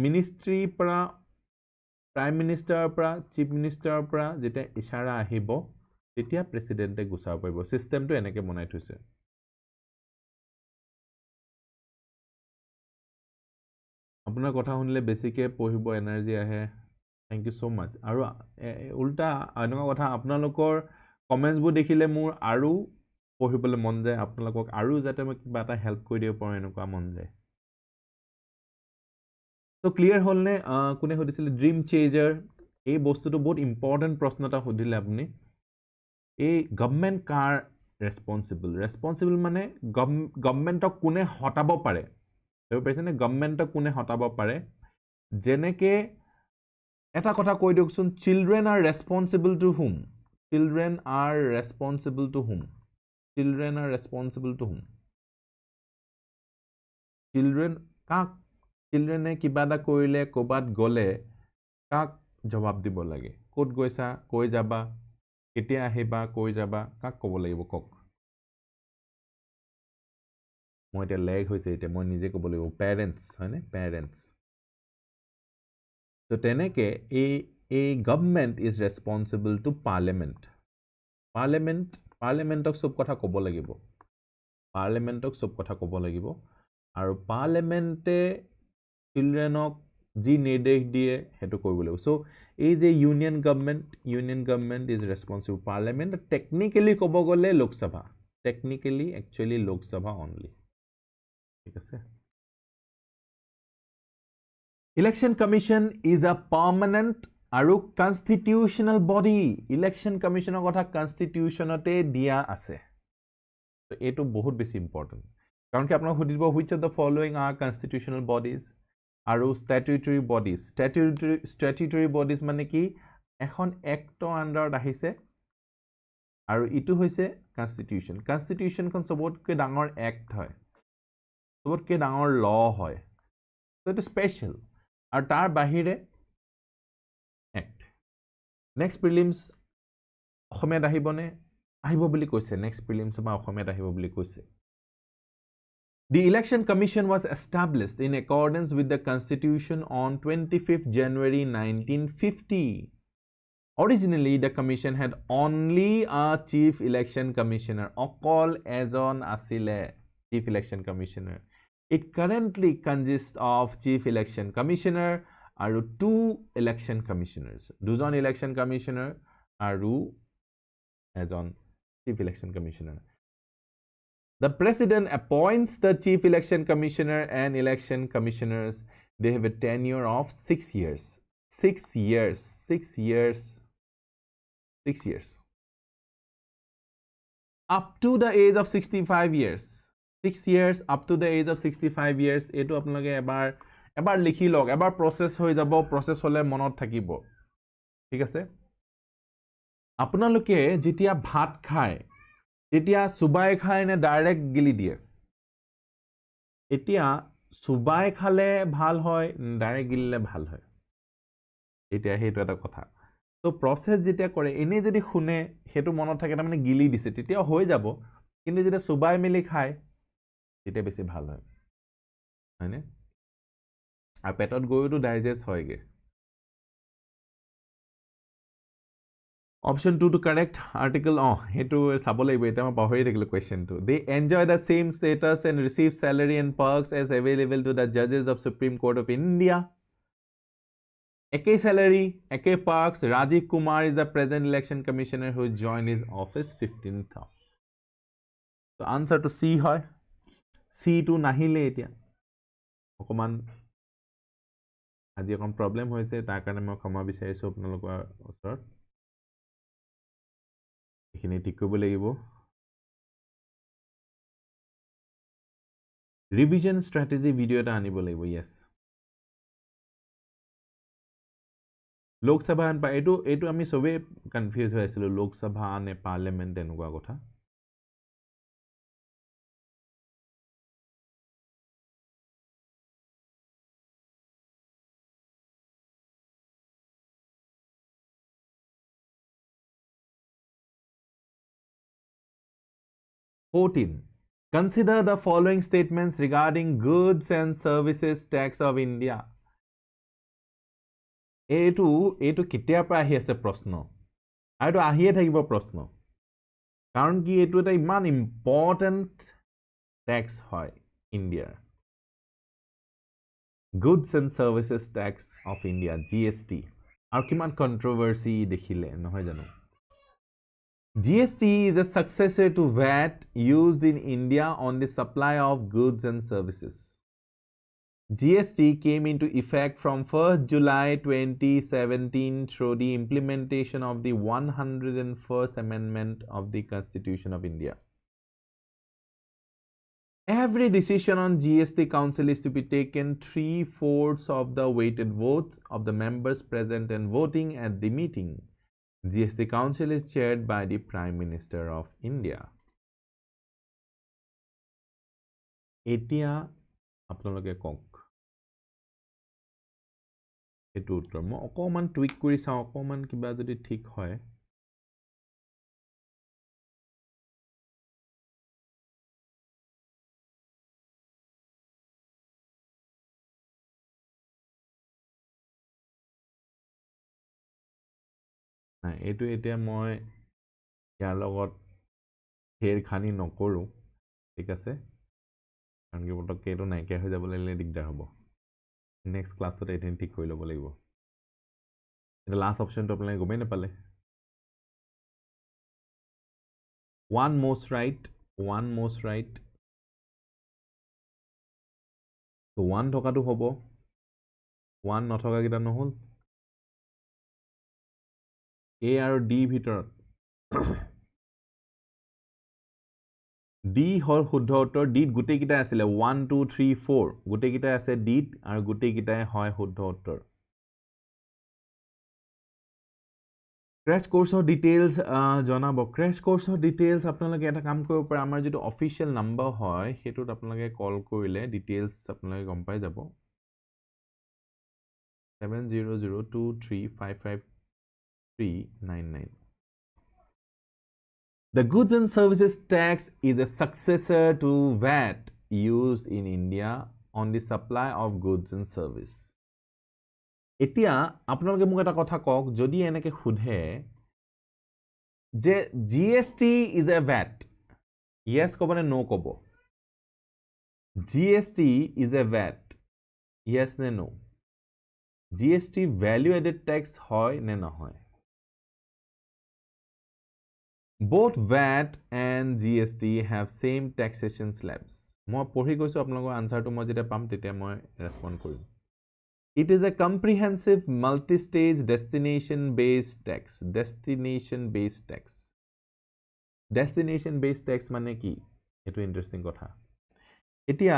মিনিষ্ট্ৰি পৰা প্ৰাইম মিনিষ্টাৰ পৰা চিফ মিনিষ্টাৰ পৰা যেতিয়া ইশাৰা আহিব তেতিয়া প্ৰেসিডেন্টে গুছাব পাৰিব সিস্টেমটো এনেকে বনাই থৈছে আপোনাৰ কথা শুনিলে বেছিকে পঢ়িব এনাৰ্জি আহে থ্যাংক ইউ সো মাচ আৰু উল্টা এনেকুৱা কথা আপোনালোকৰ কমেন্টস বু দেখিলে মোৰ আৰু পঢ়িবলৈ মন যায় আপোনালোকক আৰু যাতে মই কিবা এটা হেল্প কৰি দিব পাৰো এনেকুৱা মন যায় তো ক্লিয়াৰ হ'ল নে কোনে সুধিছিল ড্ৰিম চেঞ্জাৰ এই বস্তুটো বহুত ইম্পৰ্টেন্ট প্ৰশ্ন এটা সুধিলে আপুনি এই গভৰ্নমেন্ট কাৰ ৰেসপন্সিবল মানে গভৰ্নমেন্টক কোনে হটাব পাৰে এই পাইছেনে গভৰ্নমেন্টক কোনে হটাব পাৰে যেনেকে এটা কথা কৈ দিওকচোন children are responsible to whom Children are responsible to whom? Children are responsible to whom? Children কাক চিলড্ৰেনে কিবা এটা কৰিলে কোবাত গলে কাক জবাব দিব লাগে কোত গৈছা কৈ যাবা কেতিয়া আহিবা কৈ যাবা কাক ক'ব লাগিব কক মই এটা লেগ হৈছে এটা মই নিজে ক'ব লাগিব পেৰেন্টস হয়নে পেৰেন্টস তো তেনেকে A government is responsible to parliament. Parliamentক সব কথা ক'ব লাগিব আৰু পাৰ্লিয়ামেন্টে চিলড্ৰেনক যি নিৰ্দেশ দিয়ে হেতু কৰিব লাগিব সো এই যে union government is responsible parliament technically ক'ব গলে লোকসভা actually লোকসভা only ঠিক আছে Election Commission is a permanent আৰু constitutional body election commissioner কথা constitutionতে দিয়া আছে তো এটো বহুত বেছি ইম্পৰ্টেন্ট কাৰণ কি আপোনাক সুধিব which of the following are constitutional bodies আৰু statutory bodies মানে কি এখন এক্টৰ আন্ডাৰত আহিছে আৰু ইটো হৈছে constitution খন সবতকৈ ডাঙৰ এক্ট হয় সবতকৈ ডাঙৰ ল হয় তো এটা স্পেশাল আৰু তাৰ বাহিৰে Act. Next prelims অসমীয়াত আহিবনে আহিব বুলি কৈছে next prelims বা অসমীয়াত আহিব বুলি কৈছে The Election Commission was established in accordance with the Constitution on 25th January 1950. Originally, the commission had only a chief election commissioner. Okol ejon asile chief election commissioner. It currently consists of chief election commissioner আৰু two election commissioners দুজন election commissioner আৰু এজন chief election commissioner the president appoints the chief election commissioner and election commissioners they have a tenure of 6 years 6 years up to the age of 65 years 6 years up to the age of 65 years এটো আপোনালোকে এবাৰ লিখি লওক এবাৰ প্ৰসেস হৈ যাব প্ৰসেস হলে মনত থাকিব ঠিক আছে আপোনালোকে যেতিয়া ভাত খায় তেতিয়া সুবাই খায় নে ডাইৰেক্ট গিলি দিয়ে এতিয়া সুবাই খালে ভাল হয় ডাইৰেক্ট গিলিলে ভাল হয় এতিয়া হেতু এটা কথা তো প্ৰসেস যেতিয়া কৰে এনে যদি খুনে হেতু মনত থাকে মানে গিলি দিছে তেতিয়া হৈ যাব কিন্তু যেতিয়া সুবাই মিলি খায় তেতিয়া বেছি ভাল হয় হয়নে আৰু পেটত গৈতো ডাইজেষ্ট হয়গে Option 2 to correct article hetu sabo laibo eta ma pahori thakilo question to they enjoy the same status and receive salary and perks as available to the judges of Supreme Court of India eke salary eke perks Rajiv Kumar is the present election commissioner who joined his office 15th so answer to C hoy C to nahile etia okoman aji ekon problem hoise tar karone moi khama bicharisu apnalokor osor এখিনি ঠিক কৰিব লাগিব ৰিভিজন ষ্ট্ৰেটেজি ভিডিও এটা আনিব লাগিব ইয়েস লোকসভা আন এইটো আমি সবে কনফিউজ হৈ আছিল লোকসভা নে পাৰ্লিয়ামেন্ট এনেকুৱা কথা Consider the following statements regarding goods and services tax of India. এইটো কেতিয়াৰ পৰা আহি আছে প্ৰশ্ন আৰু আহিয়ে থাকিব প্ৰশ্ন কাৰণ কি এইটো এটা ইমান ইম্পৰ্টেন্ট ট্যাক্স হয় ইন্ডিয়াৰ goods and services tax of India GST আৰু কিমান কন্ট্ৰোভাৰ্সি দেখিলে নহয় জানো GST is a successor to VAT used in India on the supply of goods and services. GST came into effect from 1st July 2017 through the implementation of the 101st Amendment of the Constitution of India. Every decision on GST Council is to be taken 3/4 of the weighted votes of the members present and voting at the meeting. GST Council is chaired by the Prime Minister of India. Etia apnaloke kok. Etu uttor mo okoman tweak kori sa okoman kiba jodi thik hoy. এইটো এতিয়া মই ইয়াৰ লগত ফেৰ খানি নকৰো ঠিক আছে কাৰণ কি পটককে এইটো নাইকিয়া হৈ যাব লাগিলে দিগদাৰ হ'ব নেক্সট ক্লাছত এদিন ঠিক কৰি ল'ব লাগিব এটা লাষ্ট অপশনটো আপোনালোকে গমেই নাপালে one most right তো 1 থকাটো হ'ব 1 নথকা কিটা নহল A আৰু D ভিতৰত D হল শুদ্ধ উত্তৰ D গুটেই কিটা আছিল 1 2 3 4 গুটেই কিটা আছে D আৰু গুটেই কিটাই হয় শুদ্ধ উত্তৰ ক্ৰ্যাশ কোৰ্সৰ ডিটেইলস জনাব ক্ৰ্যাশ কোৰ্সৰ ডিটেইলস আপোনালোকে এটা কাম কৰিব পাৰে আমাৰ যেটো অফিশিয়াল নাম্বাৰ হয় হেতুত আপোনালোকে কল কৰিলে ডিটেইলস আপোনালোকে গম পাই যাব 7002355399 The goods and services tax is a successor to VAT used in India on the supply of goods and service. এতিয়া আপোনালোকে মোক এটা কথা কক যদি এনেকে খুধে যে GST is a VAT yes কব নে no কব GST is a VAT yes নে no GST value added tax হয় নে নহয় Both VAT and GST have same taxation slabs. মই পঢ়ি কৈছো আপোনালোকৰ আনসাৰটো মই যেতিয়া পাম তেতিয়া মই ৰেসপন্ড কৰিম It is a comprehensive multi-stage destination-based tax. Destination-based tax মানে কি? এটো interesting কথা. এতিয়া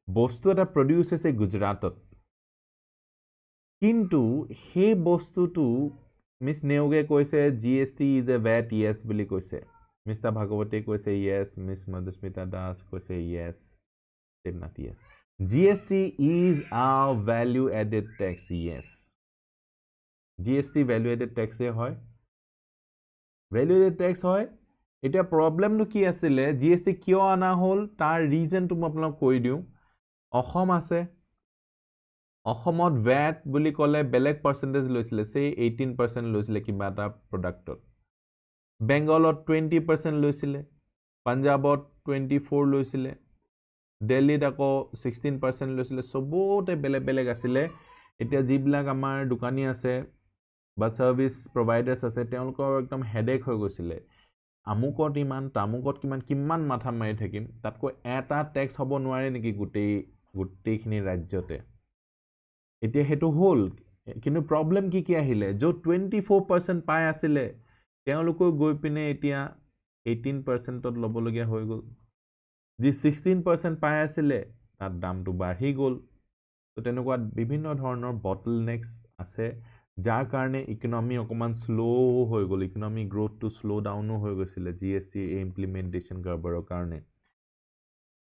বস্তু এটা produce হৈছে গুজৰাটত। কিন্তু সেই বস্তুটো মিস নেওগে কৈছে GST is a VAT yes বুলি কৈছে। Mr. Bhagawati কৈছে yes, Miss Madhusmita Das কৈছে yes. Not yes. GST is a value added tax yes GST value added tax e hoy value added tax hoy eta problem nu ki asile GST kyo ana hol tar reason tu apnalok koi diu Assam ase অসমত VAT বুলি ক'লে বেলেগ পাৰ্চেন্টেজ লৈছিলে সে 18% লৈছিলে কিবা এটা প্ৰডাক্টত বেংগলত 20% লৈছিলে পাঞ্জাবত 24 লৈছিলে দিল্লীত আকৌ 16% লৈছিলে সবতে বেলেগ আছিলে এতিয়া যিবিলাক আমাৰ দোকানী আছে বা সাৰ্ভিস প্ৰভাইডাৰ্স আছে তেওঁলোকৰ একদম হেডেক হৈ গৈছিলে আমুকত ইমান তামুকত কিমান মাথা মাৰি থাকিম তাতকৈ এটা ট্যাক্স হ'ব নোৱাৰে নেকি গোটেইখিনি ৰাজ্যতে এতিয়া হেতু হল কিন্তু প্ৰবলেম কি আহিলে যো 24% পাই আছিলে তেওঁলোকো গৈ পিনে এতিয়া 18% তত লবলগীয়া হৈ গল যি 16% পাই আছিলে তাত দামটো বাঢ়ি গল তো তেনেকুৱা বিভিন্ন ধৰণৰ বটলনেক্স আছে যাৰ কাৰণে ইকোনমি অকমান স্লো হৈ গল economy growth to slow down হৈ গৈছিলে জিএসটি ইমপ্লিমেন্টেশন গড়বৰৰ কাৰণে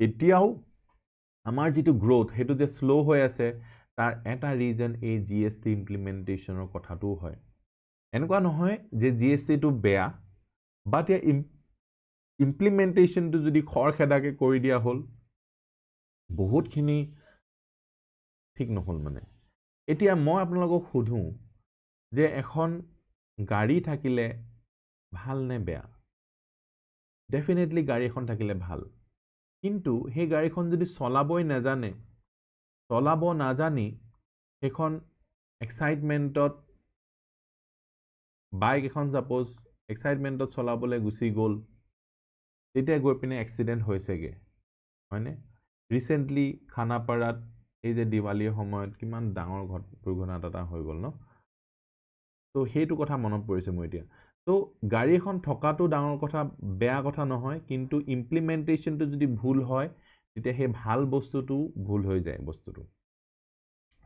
এতিয়াও আমাৰ যেটো গ্ৰোথ হেতু যে স্লো হৈ আছে তাৰ এটা ৰিজন এই জিএসটি ইমপ্লিমেন্টেশনৰ কথাটো হয় এনেকুৱা নহয় যে জিএসটি টো বেয়া বাট ইয়া ইমপ্লিমেন্টেশন টো যদি খৰখেদাকে কৰি দিয়া হল বহুতখিনি ঠিক নহল মানে এতিয়া মই আপোনালোকক সুধো যে এখন গাড়ী থাকিলে ভাল নে বেয়া ডেফিনেটলি গাড়ী এখন থাকিলে ভাল কিন্তু সেই গাড়ীখন যদি চলাবই নাজানি এখন এক্সাইটমেন্টত বাইক এখন সাপোজ এক্সাইটমেন্টত চলাবলৈ গুছি গল তেতিয়া গৈ পিনে এক্সিডেন্ট হৈছেগে হয়নে ৰিসেন্টলি খানাপাৰাত এই যে দিৱালীৰ সময়ত কিমান ডাঙৰ দুৰ্ঘটনা এটা হৈ গল ন তো হেতু কথা মনত পৰিছে মই এতিয়া তো গাড়ী এখন থকাটো ডাঙৰ কথা বেয়া কথা নহয় কিন্তু ইমপ্লিমেন্টেশনটো যদি ভুল হয় তেতিয়া হে ভাল বস্তুটো ভুল হৈ যায় বস্তুটো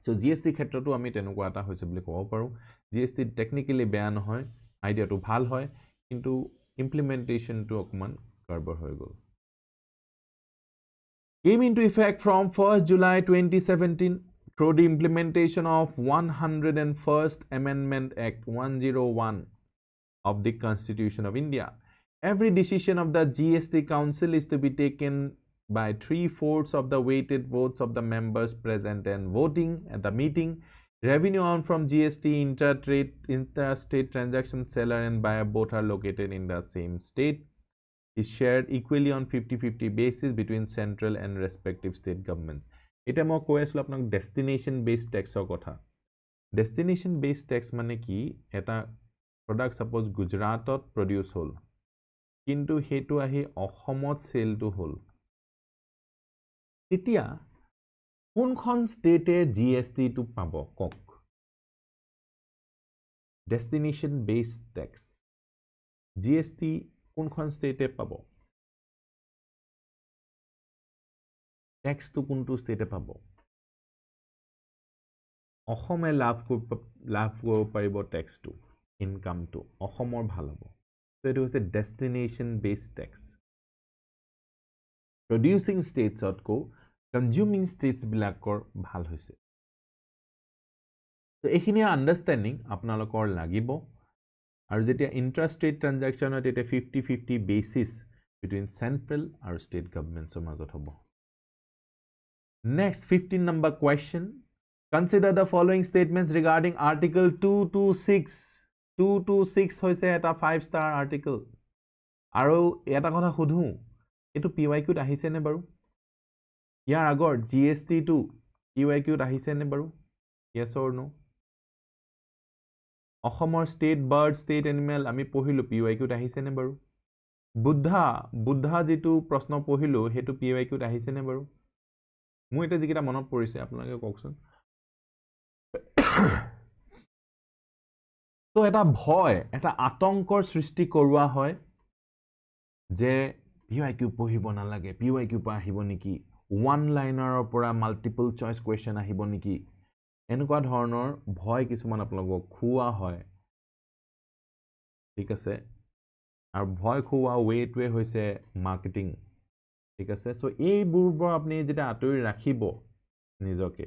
সো জিএসটি ক্ষেত্ৰটো আমি তেনেকুৱা এটা হৈছে বুলি ক'ব পাৰো জিএসটি টেকনিক্যালি বেয়া নহয় আইডিয়াটো ভাল হয় কিন্তু ইমপ্লিমেন্টেশনটো অকমান গড়বড় হৈ গল came into effect from 1st July 2017 through the implementation of 101st Amendment Act 101 of the Constitution of India. Every decision of the GST Council is to be taken by 3/4 of the weighted votes of the members present and voting at the meeting. Revenue earned from GST interstate transactions seller and buyer both are located in the same state. Is shared equally on 50-50 basis between central and respective state governments. Eta moi koi aslo apnak destination based tax or kotha. Destination based tax mane ki eta product suppose Gujaratot produce hol. Kintu hetu ahi Assomot sale to hol. Titia kunkhon state GST to pabo kok. Destination based tax. GST কোনখন স্টেটে পাব ট্যাক্স তো কোনটো স্টেটে পাব অসমে লাভ কৰিব পাৰিব ট্যাক্স টু ইনকাম টু অসমৰ ভাল হ'ব তো এটো হৈছে ডেষ্টিনেশন বেসড ট্যাক্স প্ৰডিউসিং ষ্টেটছত কো কনজিউমিং ষ্টেটছ বিলাকৰ ভাল হৈছে তো এইখিনি আন্ডাৰষ্টেণ্ডিং আপোনালোকৰ লাগিব আৰু যেতিয়া ইন্টাৰষ্টেট ট্ৰানজাকচনত এটা 50-50 basis between central and state governments মাজত হ'ব next 15 number question consider the following statements regarding article 226 হৈছে এটা 5 star article আৰু এটা কথা সুধু এটো PYQ ত আহিছে নে বাৰু ইয়াৰ আগৰ GST টো PYQ ত আহিছে নে বাৰু yes or no অসমৰ স্টেট বাৰ্ড স্টেট এনিমেল আমি পঢ়িলো PYQ ত আহিছে নে বাৰু বুদ্ধা যেটো প্ৰশ্ন পঢ়িলো হেতু PYQ ত আহিছে নে বাৰু মই এটা যিকিটা মনত পৰিছে আপোনালোকে কওকচোন তো এটা ভয় এটা আতংকৰ সৃষ্টি কৰোৱা হয় যে PYQ পঢ়িব না লাগে PYQ পা আহিব নেকি ওয়ান লাইনাৰৰ পৰা মাল্টিপল চয়েস কোৱেশ্চন আহিব নেকি এনেকুৱা ধৰণৰ ভয় কিছুমান আপোনালোকক খুৱা হয় ঠিক আছে আৰু ভয় খুৱা ওয়েটৱে হৈছে মাৰ্কেটিং ঠিক আছে সো এই বুৰবৰ আপুনি যেটা আতৰি ৰাখিব নিজকে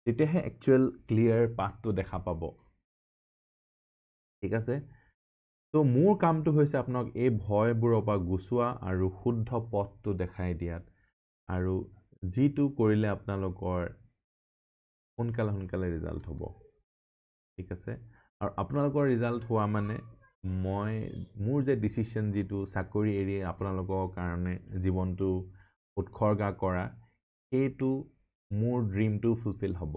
তেতিয়াহে একচুয়াল ক্লিয়াৰ পাথটো দেখা পাব ঠিক আছে তো মোৰ কামটো হৈছে আপোনাক এই ভয়বোৰৰ পৰা গুছোৱা আৰু শুদ্ধ পথটো দেখাই দিয়াত আৰু জিটো কৰিলে আপোনালোকৰ সোনকালে ৰিজাল্ট হ'ব ঠিক আছে আৰু আপোনালোকৰ ৰিজাল্ট হোৱা মানে মই মোৰ যে ডিসিশন যেটো চাকৰি এৰি আপোনালোকৰ কাৰণে জীৱনটো উৎসৰ্গা কৰা সেইটো মোৰ ড্ৰিমটো ফুলফিল হ'ব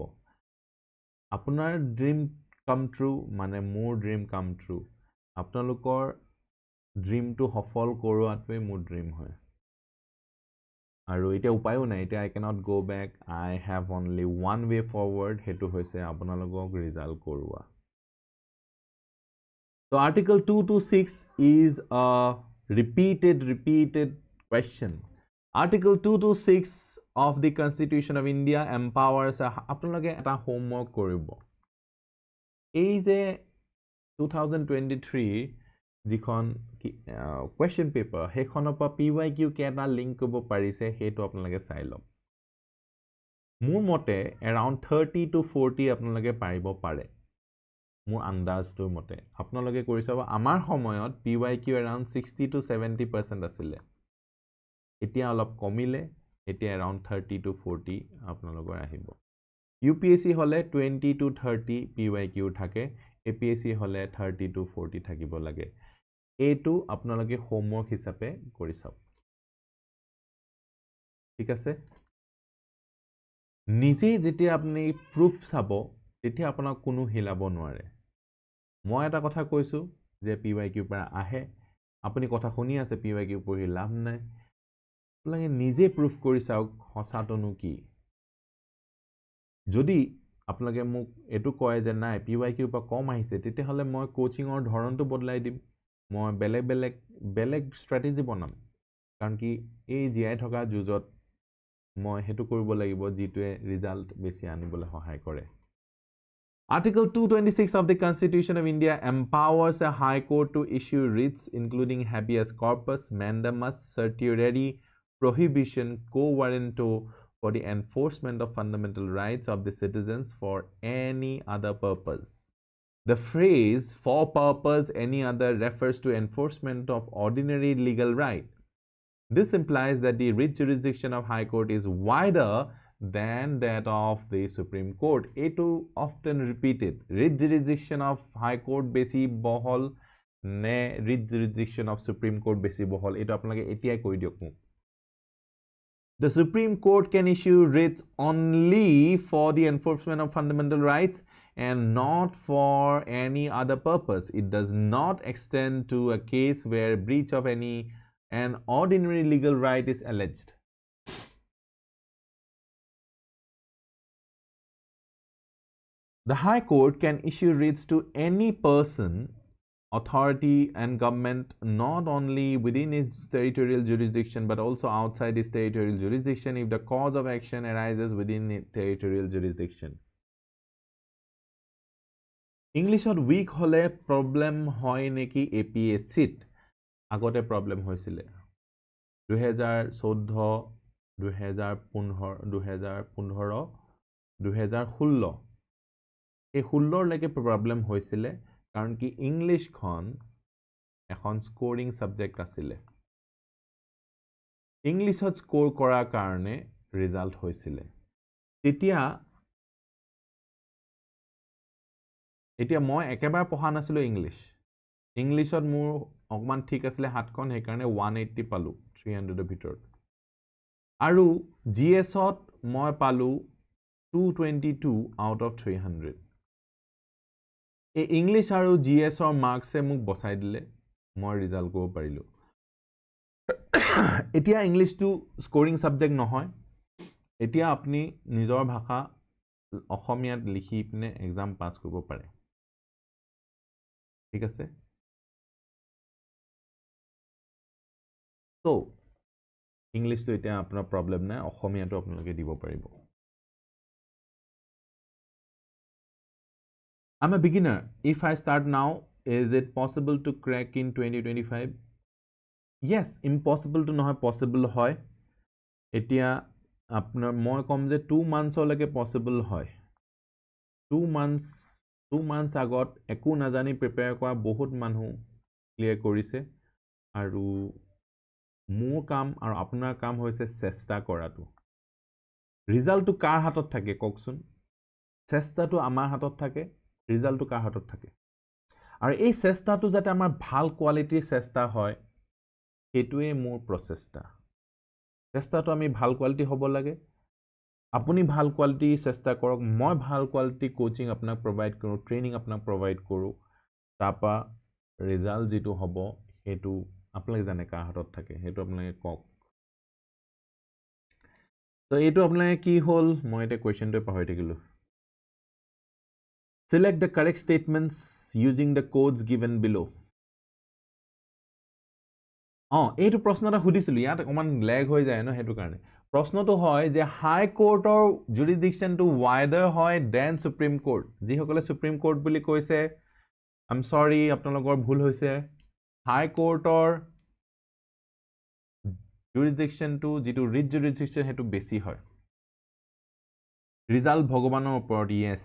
আপোনাৰ ড্ৰিম কাম ট্ৰু মানে মোৰ ড্ৰিম কাম ট্ৰু আপোনালোকৰ ড্ৰিমটো সফল কৰোৱাটোৱে মোৰ ড্ৰিম হয় আৰু এটা উপায়ও নাই এটা I cannot go back I have only one way forward হেতু হৈছে আপোনালোকক ৰিজাল্ট কৰোৱা So article 226 is a repeated question Article 226 of the Constitution of India empowers আপোনালোকে এটা হোমৱৰ্ক কৰিব এই যে 2023 যিখন question paper হেখনৰ পৰা PYQ কেটা লিংক কৰিব পাৰিছে হেতু আপোনালোকে চাই লওক মোৰ মতে around 30 to 40 আপোনালোকে পাৰিব পাৰে মোৰ আন্দাজটো মতে আপোনালোকে কৰি চাব আমাৰ সময়ত PYQ around 60 to 70% আছিল এতিয়া অলপ কমিলে এতিয়া around 30 to 40 আপোনালোকৰ আহিব UPSC হলে 20 to 30 PYQ থাকে APSC হলে 30 to 40 থাকিব লাগে এটো আপোনালোকে হোমৱৰ্ক হিচাপে কৰি চাওক ঠিক আছে নিজে যেতিয়া আপুনি প্ৰুফ চাব তেতিয়া আপোনাক কোনো হিলাব নোৱাৰে মই এটা কথা কৈছো যে PYQ পৰা আহে আপুনি কথা শুনি আছে PYQ পঢ়ি লাভ নাই আপোনালোকে নিজে প্ৰুফ কৰি চাওক হসাতনো কি যদি আপোনালোকে মোক এটো কয় যে নাই PYQ পৰা কম আহিছে তেতিয়া হলে মই কোচিংৰ ধৰণটো বদলাই দিম মই বেলেগ স্ট্ৰেটেজি বনাম কাৰণ কি এই জিআই থকা যুজত মই হেতু কৰিব লাগিব জিটোৱে ৰিজাল্ট বেছি আনিবলৈ সহায় কৰে Article 226 of the Constitution of India empowers a High Court to issue writs including habeas corpus, mandamus, certiorari, prohibition, quo warranto for the enforcement of fundamental rights of the citizens for any other purpose. The phrase for purpose any other refers to enforcement of ordinary legal right. This implies that the writ jurisdiction of High Court is wider than that of the Supreme Court. Eto often repeated. Writ jurisdiction of High Court besi bohol ne writ jurisdiction of Supreme Court besi bohol. Eto apnaloke etiai koi diok mu. The Supreme Court can issue writs only for the enforcement of fundamental rights and not for any other purpose. It does not extend to a case where breach of an ordinary legal right is alleged. The High Court can issue writs to any person, authority and government not only within its territorial jurisdiction but also outside its territorial jurisdiction if the cause of action arises within its territorial jurisdiction. Englishত weak হলে problem হয় নেকি APSC আগতে problem হৈছিলে 2014 2015 2016 এই 16 লৈকে প্ৰবলেম হৈছিলে কাৰণ কি ইংলিশ খন এখন স্কোৰিং সাবজেক্ট আছিল ইংলিশত স্কোৰ কৰাৰ কাৰণে ৰিজাল্ট হৈছিলে এতিয়া মই একেবাৰে পঢ়া নাছিলো ইংলিশত মোৰ অকমান ঠিক আছিল হাতখন সেই কাৰণে 180 পালো 300 ৰ ভিতৰত আৰু GSত মই পালো 222 out of 300 এই ইংলিশ আৰু GSৰ মাৰ্কসে মোক বচাই দিলে মই ৰিজাল্ট কৰিব পাৰিলো এতিয়া ইংলিশটো স্কোৰিং সাবজেক্ট নহয় এতিয়া আপুনি নিজৰ ভাষা অসমীয়াত লিখি পিনে এক্সাম পাস কৰিব পাৰে ঠিক আছে সো ইংলিশটো এতিয়া আপোনাৰ প্ৰবলেম নাই অসমীয়াটো আপোনালোকে দিব পাৰিব I'm a beginner. If I start now, is it possible to crack in 2025? Yes, impossible to নহয় possible হয় এতিয়া আপোনাৰ মই কম যে 2 months লকে possible হয় 2 months আগত একো নাজানি প্ৰিপেয়াৰ কৰা বহুত মানুহ ক্লিয়াৰ কৰিছে আৰু মোৰ কাম আৰু আপোনাৰ কাম হৈছে চেষ্টা কৰাটো ৰিজাল্টটো কাৰ হাতত থাকে কওকচোন চেষ্টাটো আমাৰ হাতত থাকে ৰিজাল্টটো কাৰ হাতত থাকে আৰু এই চেষ্টাটো যাতে আমাৰ ভাল কোৱালিটিৰ চেষ্টা হয় সেইটোৱে মোৰ প্ৰচেষ্টা চেষ্টাটো আমি ভাল কোৱালিটি হ'ব লাগে আপুনি ভাল কোৱালিটি চেষ্টা কৰক মই ভাল কোৱালিটি কোচিং আপোনাক প্ৰভাইড কৰোঁ ট্ৰেইনিং আপোনাক প্ৰভাইড কৰোঁ তাৰপা ৰিজাল্ট যেটো হ'ব হেতু আপোনাক জানে কাৰ হাতত থাকে হেতু আপোনাক কক তো এইটো আপোনাক কি হ'ল মই এটা কোৱেশ্চনটো পাহৰি থাকিলো select the correct statements using the codes given below এইটো প্ৰশ্ন এটা সুধিছিলো ইয়াত অকমান লেগ হৈ যায় ন হেতু কাৰণে প্ৰশ্নটো হয় যে হাই কোৰ্টৰ জুৰিডিকশনটো wider হয় than সুপ্ৰিম কোৰ্ট যি সকলে সুপ্ৰিম কোৰ্ট বুলি কৈছে I'm sorry আপোনালোকৰ ভুল হৈছে হাই কোৰ্টৰ জুৰিডিকশনটো যেটো ৰিট জুৰিডিকশন হেতু বেছি হয় ৰিজাল্ট ভগৱানৰ ওপৰত yes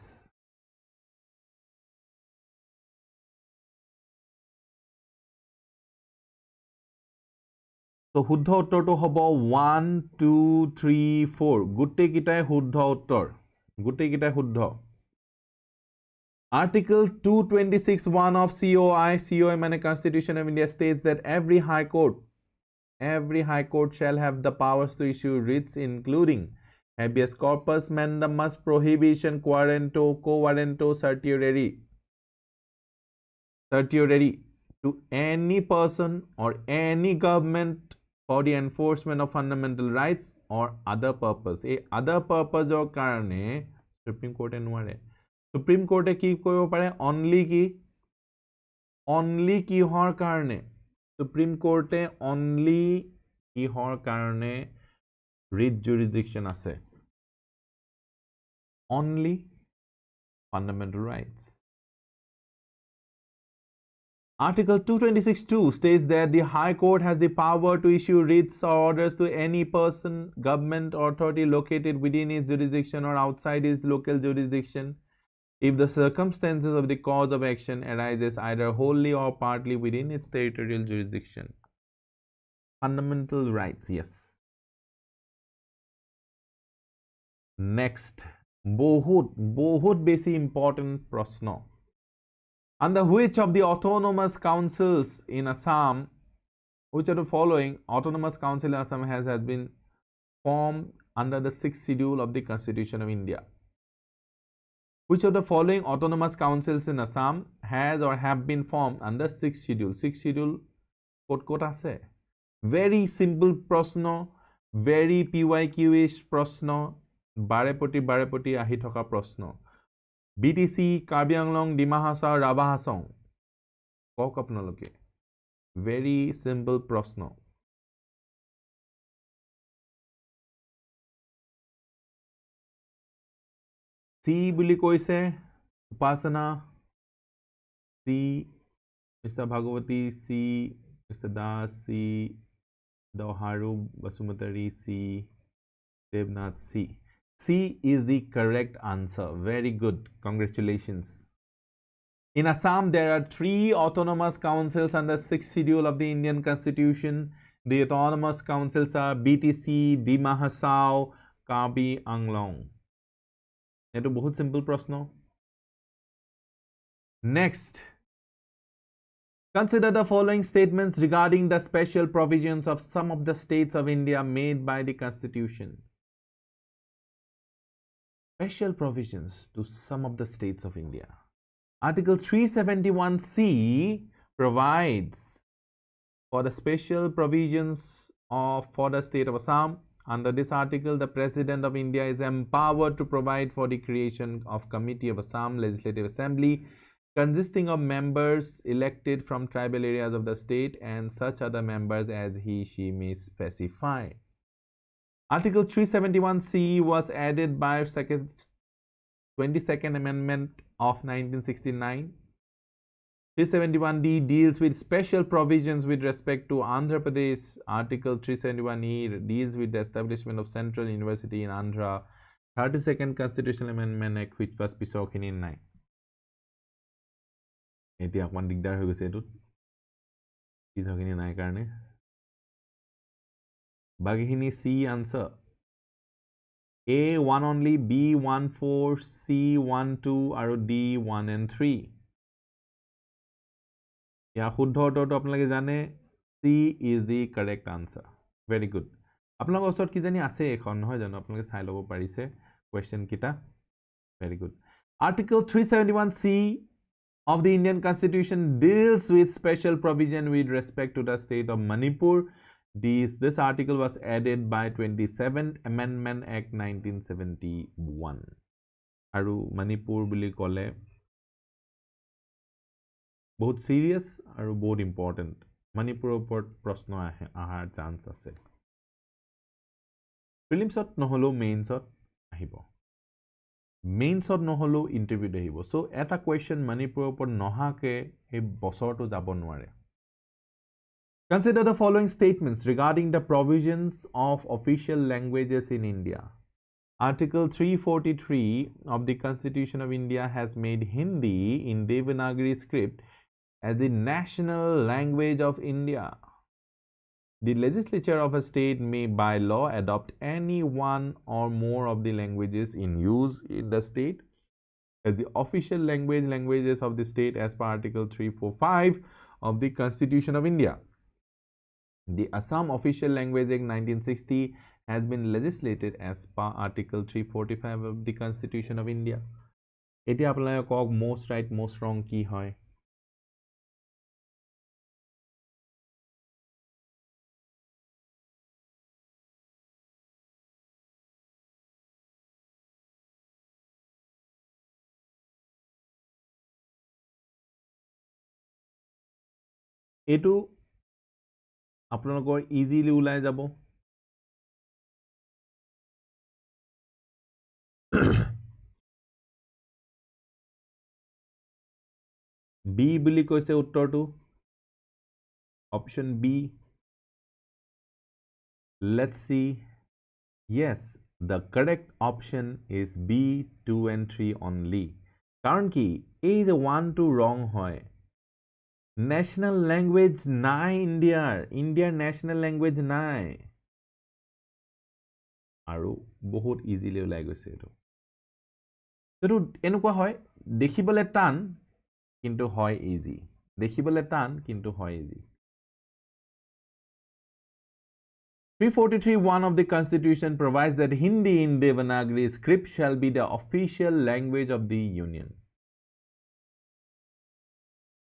তো শুদ্ধ উত্তৰটো হ'ব 1 2 3 4 গুটেই কিটাই শুদ্ধ উত্তৰ গুটেই কিটাই শুদ্ধ Article 226(1) of COI মানে Constitution of India states that every high court shall have the powers to issue writs including habeas corpus mandamus prohibition quo warranto certiorari to any person or any government for the enforcement of fundamental rights or other purpose a other purpose or karane supreme court enware supreme court e ki koibo pare only ki hor karane supreme court e only ki hor karane writ jurisdiction ase only fundamental rights Article 226(2) states that the High Court has the power to issue writs or orders to any person, government, or authority located within its jurisdiction or outside its local jurisdiction if the circumstances of the cause of action arises either wholly or partly within its territorial jurisdiction. Fundamental rights, yes. Next, बहुत basic important प्रश्न. Under which of the autonomous councils in Assam, which of the following autonomous council in Assam has been formed under the 6th schedule of the Constitution of India? Which of the following autonomous councils in Assam has or have been formed under 6th schedule? 6th schedule kot ase? Very simple prashno, very PYQ-ish prashno, barepoti ahi thoka prashno. BTC, Karbi Anglong, Dima Hasao, Rabha Hasao. Kok apnaloke. Very simple prashno. C buli koise, Upasana, C, Mr. Bhagavati, C, Mr. Das, C, Doharu, Basumatari, C, Devnath, C. C is the correct answer. Very good. Congratulations. In Assam, there are 3 autonomous councils under 6th schedule of the Indian Constitution. The autonomous councils are BTC, Dima Hasao, Karbi Anglong. It's a very simple prashno. Next. Consider the following statements regarding the special provisions of some of the states of India made by the Constitution. Special provisions to some of the states of India. Article 371(c) provides for the special provisions for the state of Assam. Under this article, the President of India is empowered to provide for the creation of Committee of Assam Legislative Assembly consisting of members elected from tribal areas of the state and such other members as he/she may specify. Article 371(c) was added by 22nd Amendment of 1969. 371(d) deals with special provisions with respect to Andhra Pradesh. Article 371(e) deals with the establishment of Central University in Andhra. 32nd Constitutional Amendment Act, which was pisok in 9. Eti akman digdar hoy gise etut. Pisok in 9 karone. Bagihini C answer. A 1 only, B 1 4, C 1 2 আৰু D 1 and 3. ইয়াৰ শুদ্ধ উত্তৰটো আপোনালোকে জানে C is the correct answer. Very good. আপোনালোকৰ ওচৰত কি জানি আছে এখন নহয় জানো আপোনালোকে চাই ল'ব পাৰিছে question কিটা. Very good. Article 371C of the Indian Constitution deals with special provision with respect to the state of Manipur. This article was added by 27th Amendment Act 1971. Aru Manipur bili kole बहुत serious aru बहुत important. Manipur upor prashno ahar chance ase. Prelims ot noholo mains ot ahibo. Mains ot noholo interview ahibo. So eta question Manipur upor nohake ei bosor to jabo nware. Consider the following statements regarding the provisions of official languages in India. Article 343 of the Constitution of India has made Hindi in Devanagari script as the national language of India. The legislature of a state may by law adopt any one or more of the languages in use in the state as the official languages of the state as per Article 345 of the Constitution of India. The Assam Official Language Act 1960 has been legislated as per Article 345 of the Constitution of India. Eti apnalok kok most right most wrong ki hoy? Etu আপোনালোকৰ ইজিলি ওলাই যাব বি বুলি কৈছে উত্তৰটো option B. Let's see. Yes, the correct option is B 2 and 3 only. কাৰণ কি এই যে 1 2 wrong হয় national language নাই Indiaৰ national language নাই আৰু বহুত ইজিলি ওলাই গৈছে এটো এটো এনেকুৱা হয় দেখিবলে টান কিন্তু হয় ইজি দেখিবলে টান কিন্তু হয় easy 343(1) of the Constitution provides that Hindi in Devanagari script shall be the official language of the Union.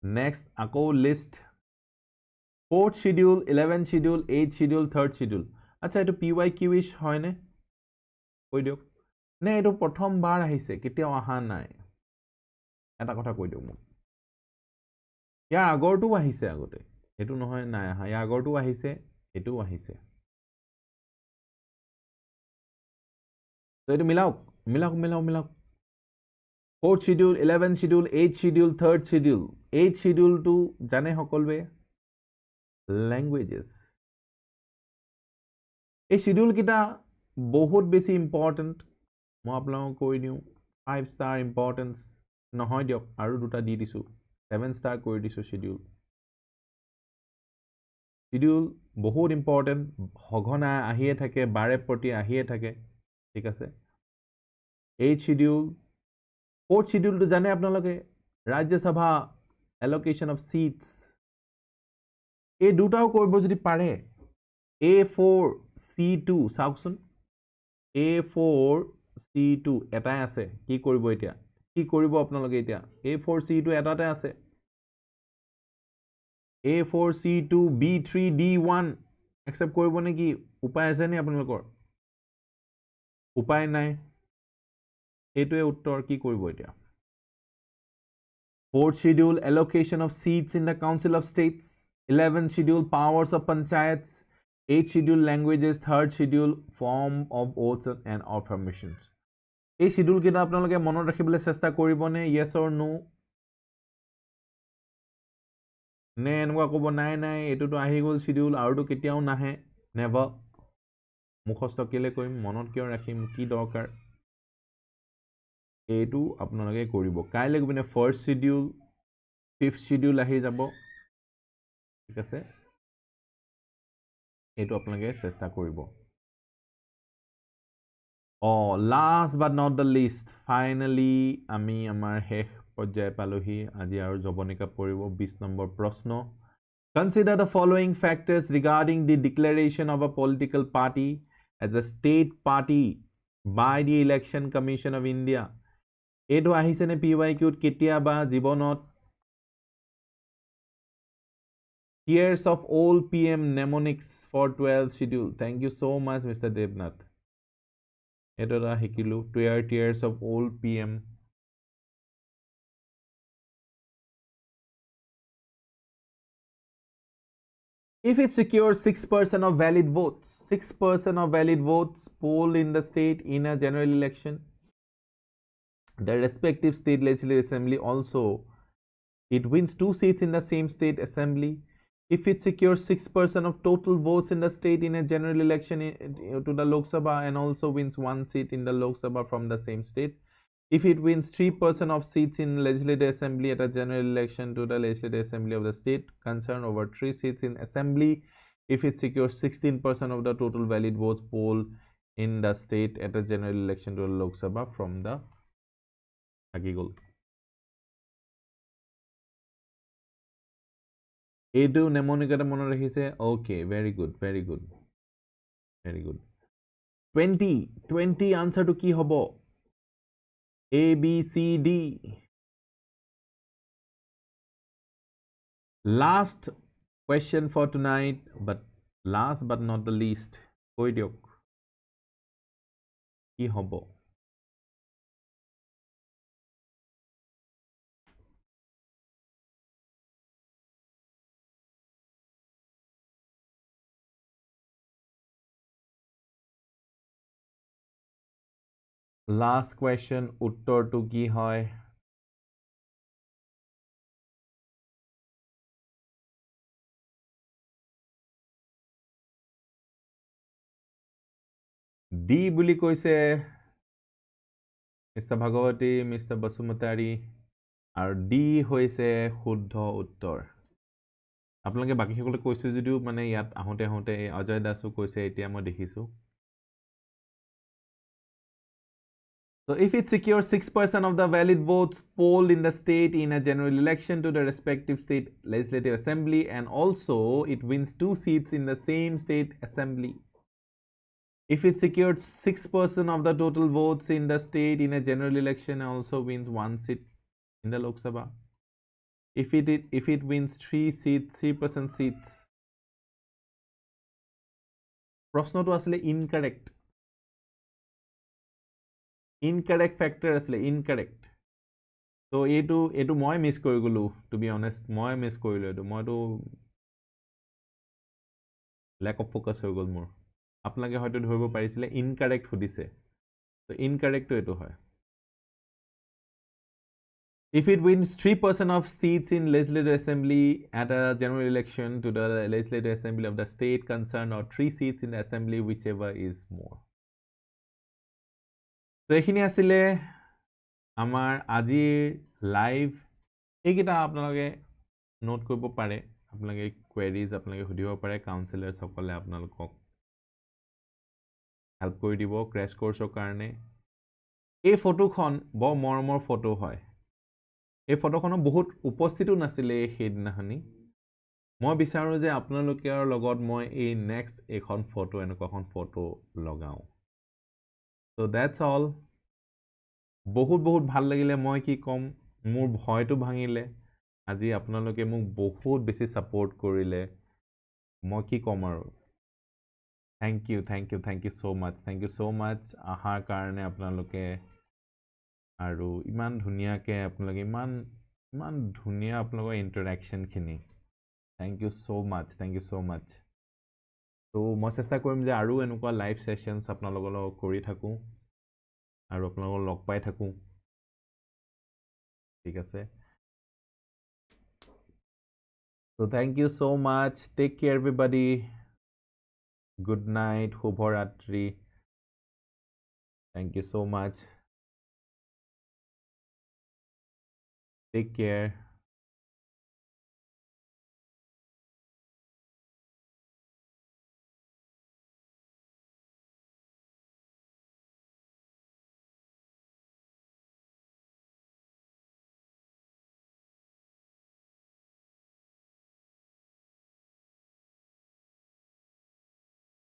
Next, আকৌ list 4th schedule, 11th schedule, 8th schedule, 3rd schedule. আচ্ছা এটো PYQ-ish হয় নে কৈ দিওক নে এটো প্ৰথম বাৰ আহিছে কেতিয়াও আহা নাই এটা কথা কৈ দিওক মোক ইয়াৰ আগৰটো আহিছে আগতে এটো নহয় নাই আহা ইয়াৰ আগৰটো আহিছে এটো আহিছে তো এটো মিলাওক 4th schedule, 11th schedule, 8th schedule, 3rd schedule. 8th schedule to jane hokolbe languages. এই schedule kita বহুত বেছি important. মই আপোনালোকক কৈ দিও 5 star importance নহয় দিওক আৰু দুটা দি দিছো 7 star কৰি দিছো schedule. Schedule বহুত important হঘনা আহিয়ে থাকে বাৰে প্ৰতি আহিয়ে থাকে ঠিক আছে 8th schedule 4th schedule to jane apnaloke Rajya Sabha allocation of seats এই দুটাও কৰিব যদি পাৰে A4 C2 সাউকসন A4 C2 এটাই আছে কি কৰিব এতিয়া কি কৰিব আপোনালোকে এতিয়া A4 C2 এটাতে আছে A4 C2 B3 D1 accept কৰিব নেকি উপায় আছে নে আপোনালোকৰ উপায় নাই এটোৱে উত্তৰ কি কৰিব এতিয়া 4th schedule allocation of seats in the Council of States 11th schedule powers of panchayats 8th schedule languages 3rd schedule form of oaths and affirmations এই schedule কিটা আপোনালোকে মনত ৰাখিবলৈ চেষ্টা কৰিবনে yes or no নে এনেকুৱা ক'ব নাই নাই এটোটো আহি গ'ল schedule আৰুটো কেতিয়াও নাহে never মুখস্থ কেলে কৰিম মনত কিয় ৰাখিম কি দৰকাৰ এইটো আপোনালোকে কৰিব কাইলে গবিনে 1st schedule 5th schedule আহি যাব ঠিক আছে এইটো আপোনালোকে চেষ্টা কৰিব Oh, last but not the least, finally, আমি আমাৰ শেষ পৰ্যায় পালোহি আজি আৰু জবনিকা পৰিব 20 নম্বৰ প্ৰশ্ন Consider the following factors regarding the declaration of a political party as a state party by the Election Commission of India. এইটো আহিছেনে PYQ কেতিয়াবা জীৱনত Years of old PM mnemonics for 12th schedule. Thank you so much, Mr. Devnath. Eto da hikilu. Tears of old PM. If it secures 6% of valid votes, 6% of valid votes polled in the state in a general election, the respective state legislative assembly also, it wins 2 seats in the same state assembly. If it secures 6% of total votes in the state in a general election to the Lok Sabha and also wins 1 seat in the Lok Sabha from the same state, if it wins 3% of seats in legislative assembly at a general election to the legislative assembly of the state concerned over 3 seats in assembly, if it secures 16% of the total valid votes polled in the state at a general election to the Lok Sabha from the Agigol. এইটো নেমনিকাটা মনত ৰাখিছে okay very good 20 answer to কি হ'ব A B C D last question for tonight but last but not the least কৈ দিয়ক কি হ'ব Last question, uttorটো কি হয়? D বুলি কৈছে Mr. Bhagawati, Mr. Basumati আৰু D হৈছে শুদ্ধ উত্তৰ আপোনালোকে বাকি সকলে কৈছে যদিও মানে ইয়াত আহোতে আহোতে অজয় দাসো কৈছে এতিয়া মই দেখিছো So if it secures 6% of the valid votes polled in the state in a general election to the respective state legislative assembly and also it wins 2 seats in the same state assembly. If it secured 6% of the total votes in the state in a general election and also wins 1 seat in the Lok Sabha. If it wins 3% seats. প্ৰশ্নটো আসলে incorrect. Incorrect factor asle incorrect so etu moi miss kori golu to be honest moi miss korilu etu moi to lack of focus hoy gol mor apnage hoyto dhoribo parisile incorrect hudise so incorrect to etu hoy if it wins 3% of seats in legislative assembly at a general election to the legislative assembly of the state concerned or 3 seats in the assembly whichever is more So এইখিনি আসলে আমাৰ আজিৰ লাইভ এইকিটা আপোনালোকে নোট কৰিব পাৰে আপোনালোকে কোৱেৰিজ আপোনালোকে সুধিব পাৰে কাউন্সিলৰ সকলে আপোনালোকক হেল্প কৰি দিব ক্ৰেশ কোৰ্সৰ কাৰণে এই ফটোখন বৰ মৰমৰ ফটো হয় এই ফটোখনৰ বহুত উপস্থিতও নাছিলে সেইদিনাখনি মই বিচাৰো যে আপোনালোকৰ লগত মই এই নেক্সট এখন ফটো এনেকুৱাখন ফটো লগাও So that's all. বহুত ভাল লাগিলে মই কি কম মোৰ ভয়টো ভাঙিলে আজি আপোনালোকে মোক বহুত বেছি সাপোৰ্ট কৰিলে মই কি কম আৰু thank you so much আহাৰ কাৰণে আপোনালোকে আৰু ইমান ধুনিয়াকে আপোনালোকে ইমান ধুনিয়া আপোনালোকৰ ইন্টাৰেকশন খিনি thank you so much so মই চেষ্টা কৰিম যে আৰু এনেকুৱা লাইভ সেশনস আপোনালোকৰ লগত কৰি থাকো আৰু আপোনালোকক লগ পাই থাকো ঠিক আছে so thank you so much take care everybody good night shubhoratri thank you so much take care